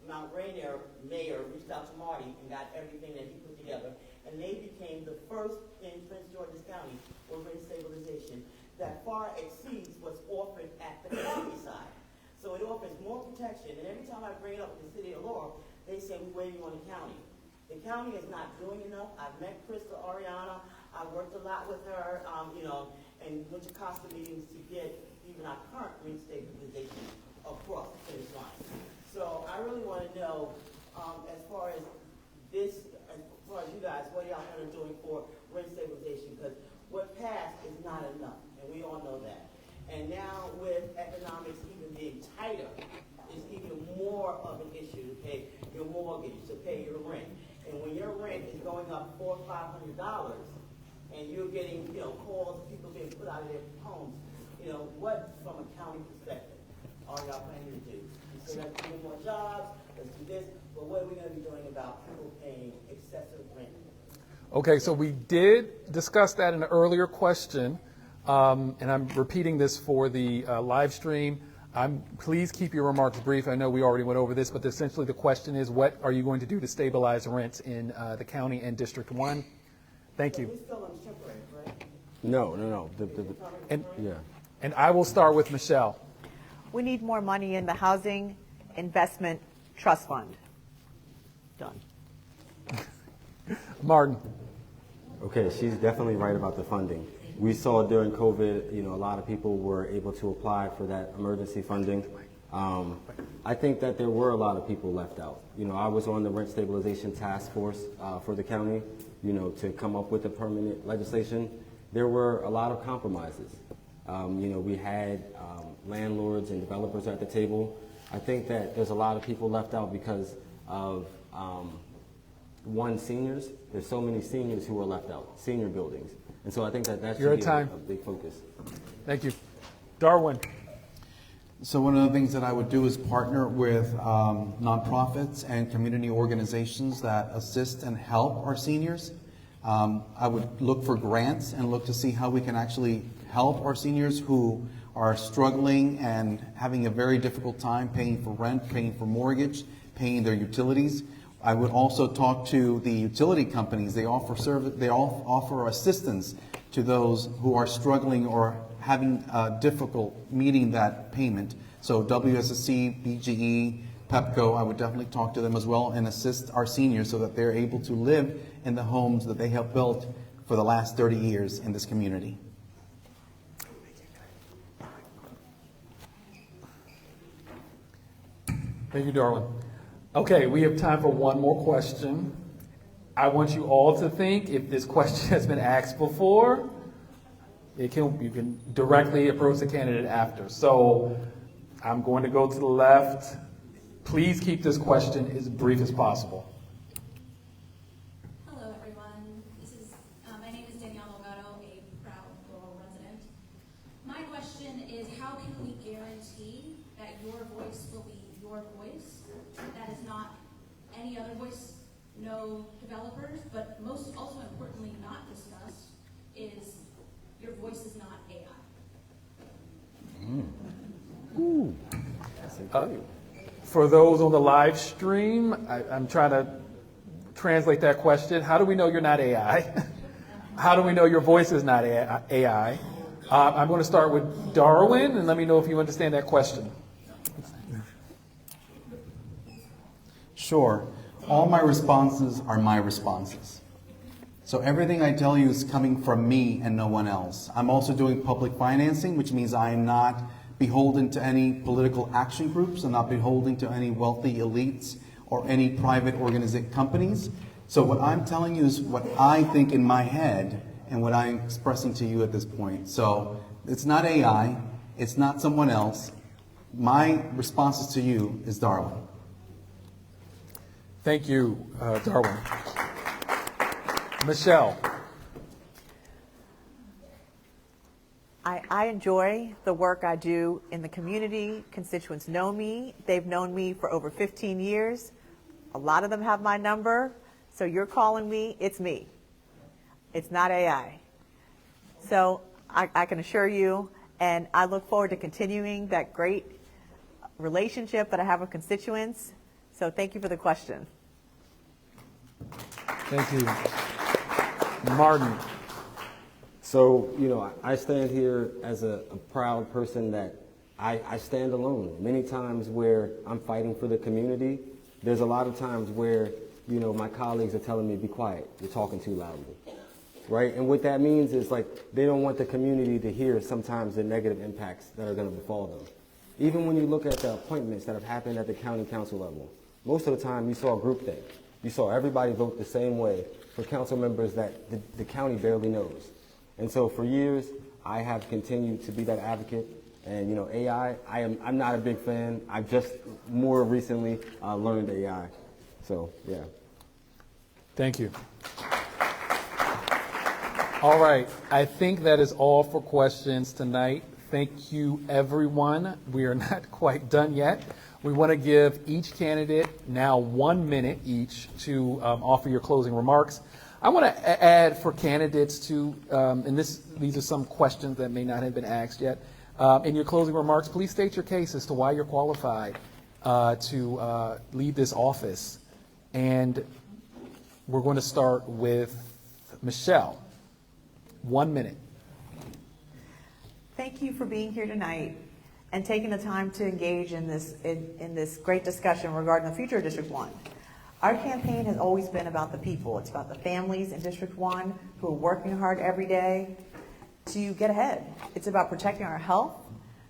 Mount Rainier mayor reached out to Marty and got everything that he put together, and they became the first in Prince George's County for rent stabilization that far exceeds what's offered at the county side. So it offers more protection, and every time I bring it up with the city of Laurel, they say we're waiting on the county. The county is not doing enough. I've met Krista Ariana. I worked a lot with her, and went to Costa meetings to get even our current rent stabilization across the finish line. So I really want to know, as far as this, as far as you guys, what y'all are doing for rent stabilization, because what passed is not enough, and we all know that. And now with economics even being tighter, it's even more of an issue to pay your mortgage, to pay your rent. And when your rent is going up $400 or $500, and you're getting, calls of people being put out of their homes, what, from a county perspective, are y'all planning to do? You say let's do more jobs, let's do this, but what are we going to be doing about people paying excessive rent? Okay, so we did discuss that in an earlier question, and I'm repeating this for the live stream. Please keep your remarks brief. I know we already went over this, but essentially the question is, what are you going to do to stabilize rents in the county and District 1? Thank you. We're still on temporary, right? No. And I will start with Michelle. We need more money in the Housing Investment Trust Fund. Done. Martin. Okay, she's definitely right about the funding. We saw during COVID, a lot of people were able to apply for that emergency funding. I think that there were a lot of people left out. I was on the rent stabilization task force for the county, to come up with the permanent legislation. There were a lot of compromises. We had landlords and developers at the table. I think that there's a lot of people left out because of seniors. There's so many seniors who are left out, senior buildings. And so I think that should be a big focus. Thank you. Darwin. So one of the things that I would do is partner with nonprofits and community organizations that assist and help our seniors. I would look for grants and look to see how we can actually help our seniors who are struggling and having a very difficult time paying for rent, paying for mortgage, paying their utilities. I would also talk to the utility companies. They offer service. They offer assistance to those who are struggling or having difficult meeting that payment. So WSSC, BGE, PEPCO, I would definitely talk to them as well and assist our seniors so that they're able to live in the homes that they have built for the last 30 years in this community. Thank you, Darwin. Okay, we have time for one more question. I want you all to think, if this question has been asked before, you can directly approach the candidate after. So I'm going to go to the left. Please keep this question as brief as possible. Hello, everyone. My name is Danielle Delgado, a proud Laurel resident. My question is, how can we guarantee that your voice will be your voice? That is not any other voice, no developers, but also importantly not discussed is your voice is not AI. For those on the live stream, I'm trying to translate that question. How do we know you're not AI? How do we know your voice is not AI? I'm going to start with Darwin, and let me know if you understand that question. Sure. All my responses are my responses. So everything I tell you is coming from me and no one else. I'm also doing public financing, which means I am not beholden to any political action groups. I'm not beholden to any wealthy elites or any private companies. So what I'm telling you is what I think in my head and what I'm expressing to you at this point. So it's not AI. It's not someone else. My responses to you is Darwin. Thank you, Darwin. Michelle. I enjoy the work I do in the community. Constituents know me. They've known me for over 15 years. A lot of them have my number. So you're calling me, it's me. It's not AI. So I can assure you, and I look forward to continuing that great relationship that I have with constituents. So thank you for the question. Thank you. Martin. So, I stand here as a proud person that I stand alone. Many times where I'm fighting for the community, there's a lot of times where, my colleagues are telling me, be quiet, you're talking too loudly, right? And what that means is they don't want the community to hear sometimes the negative impacts that are going to befall them. Even when you look at the appointments that have happened at the county council level, most of the time you saw groupthink. You saw everybody vote the same way for council members that the county barely knows. And so for years, I have continued to be that advocate. And AI, I'm not a big fan. I've just more recently learned AI. So yeah. Thank you. All right, I think that is all for questions tonight. Thank you, everyone. We are not quite done yet. We want to give each candidate now 1 minute each to offer your closing remarks. I want to add for candidates to, and these are some questions that may not have been asked yet. In your closing remarks, please state your case as to why you're qualified to lead this office. And we're going to start with Michelle. 1 minute. Thank you for being here tonight and taking the time to engage in this great discussion regarding the future of District 1. Our campaign has always been about the people. It's about the families in District 1 who are working hard every day to get ahead. It's about protecting our health,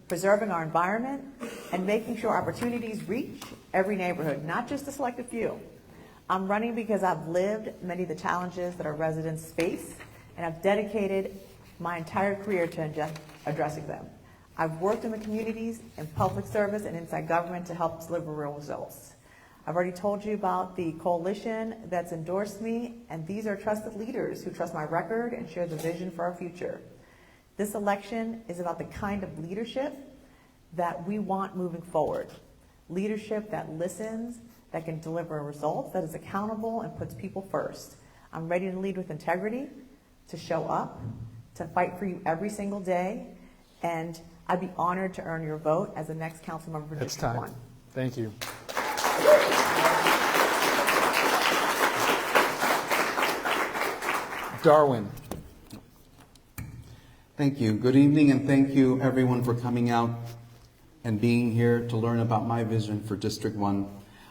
preserving our environment, and making sure opportunities reach every neighborhood, not just a selected few. I'm running because I've lived many of the challenges that our residents face, and I've dedicated my entire career to addressing them. I've worked in the communities, in public service, and inside government to help deliver real results. I've already told you about the coalition that's endorsed me, and these are trusted leaders who trust my record and share the vision for our future. This election is about the kind of leadership that we want moving forward. Leadership that listens, that can deliver results, that is accountable and puts people first. I'm ready to lead with integrity, to show up, to fight for you every single day, and I'd be honored to earn your vote as the next council member for District 1. Thank you. Darwin. Thank you. Good evening, and thank you everyone for coming out and being here to learn about my vision for District 1.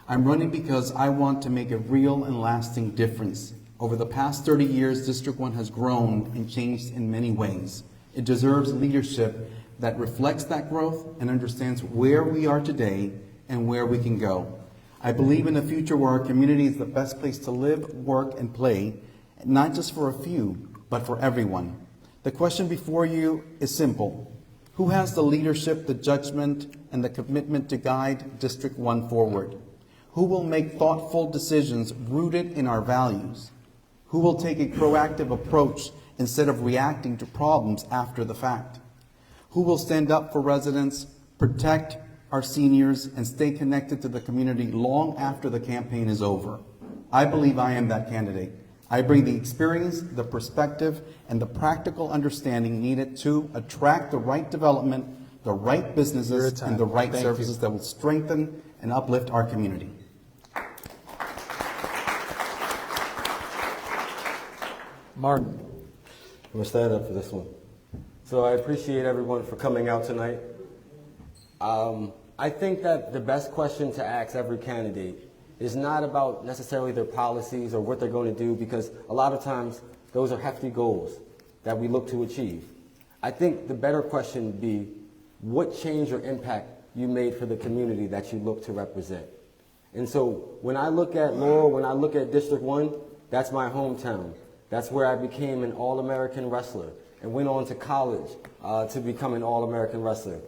I'm running because I want to make a real and lasting difference. Over the past 30 years, District 1 has grown and changed in many ways. It deserves leadership that reflects that growth and understands where we are today and where we can go. I believe in a future where our community is the best place to live, work, and play, not just for a few, but for everyone. The question before you is simple. Who has the leadership, the judgment, and the commitment to guide District 1 forward? Who will make thoughtful decisions rooted in our values? Who will take a proactive approach instead of reacting to problems after the fact? Who will stand up for residents, protect our seniors, and stay connected to the community long after the campaign is over? I believe I am that candidate. I bring the experience, the perspective, and the practical understanding needed to attract the right development, the right businesses, and the right services that will strengthen and uplift our community. Martin. I'm going to stand up for this one. So I appreciate everyone for coming out tonight. I think that the best question to ask every candidate is not about necessarily their policies or what they're going to do, because a lot of times those are hefty goals that we look to achieve. I think the better question would be, what change or impact you made for the community that you look to represent? And so when I look at Laurel, when I look at District 1, that's my hometown. That's where I became an All-American wrestler and went on to college to become an All-American wrestler.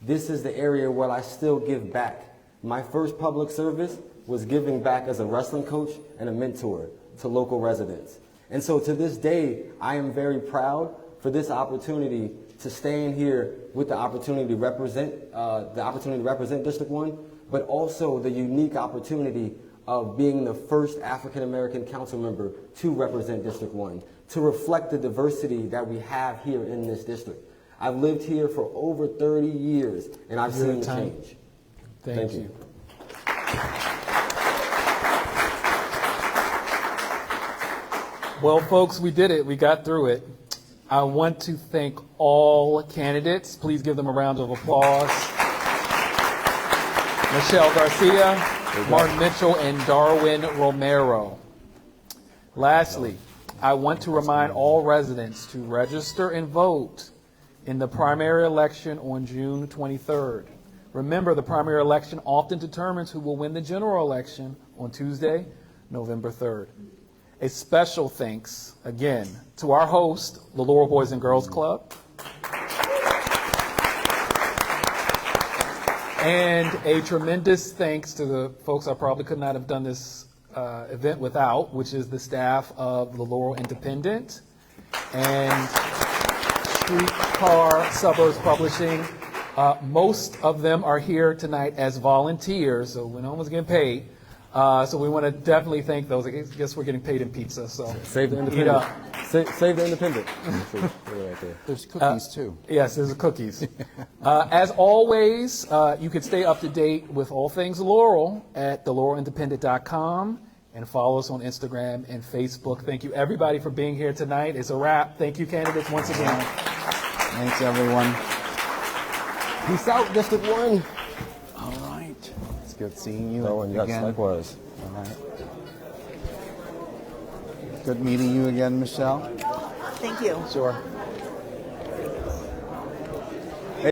This is the area where I still give back. My first public service was giving back as a wrestling coach and a mentor to local residents. And so to this day, I am very proud for this opportunity to stand here with the opportunity to represent District 1, but also the unique opportunity of being the first African American council member to represent District 1, to reflect the diversity that we have here in this district. I've lived here for over 30 years, and I've seen the change. Thank you. Well, folks, we did it. We got through it. I want to thank all candidates. Please give them a round of applause. Michelle García, Martin Mitchell, and Darwin Romero. Lastly, I want to remind all residents to register and vote in the primary election on June 23rd. Remember, the primary election often determines who will win the general election on Tuesday, November 3rd. A special thanks, again, to our host, the Laurel Boys and Girls Club, and a tremendous thanks to the folks I probably could not have done this event without, which is the staff of the Laurel Independent and Streetcar Suburbs Publishing. Most of them are here tonight as volunteers, so no one's getting paid. So we want to definitely thank those. I guess we're getting paid in pizza. So Save the Independent. Save the Independent. There's cookies too. Yes, there's cookies. As always, you can stay up to date with all things Laurel at thelaurelindependent.com and follow us on Instagram and Facebook. Thank you, everybody, for being here tonight. It's a wrap. Thank you, candidates, once again. Thanks, everyone. Peace out, District 1. All right. It's good seeing you Yes, again. likewise. All right. Good meeting you again, Michelle. Thank you. Sure.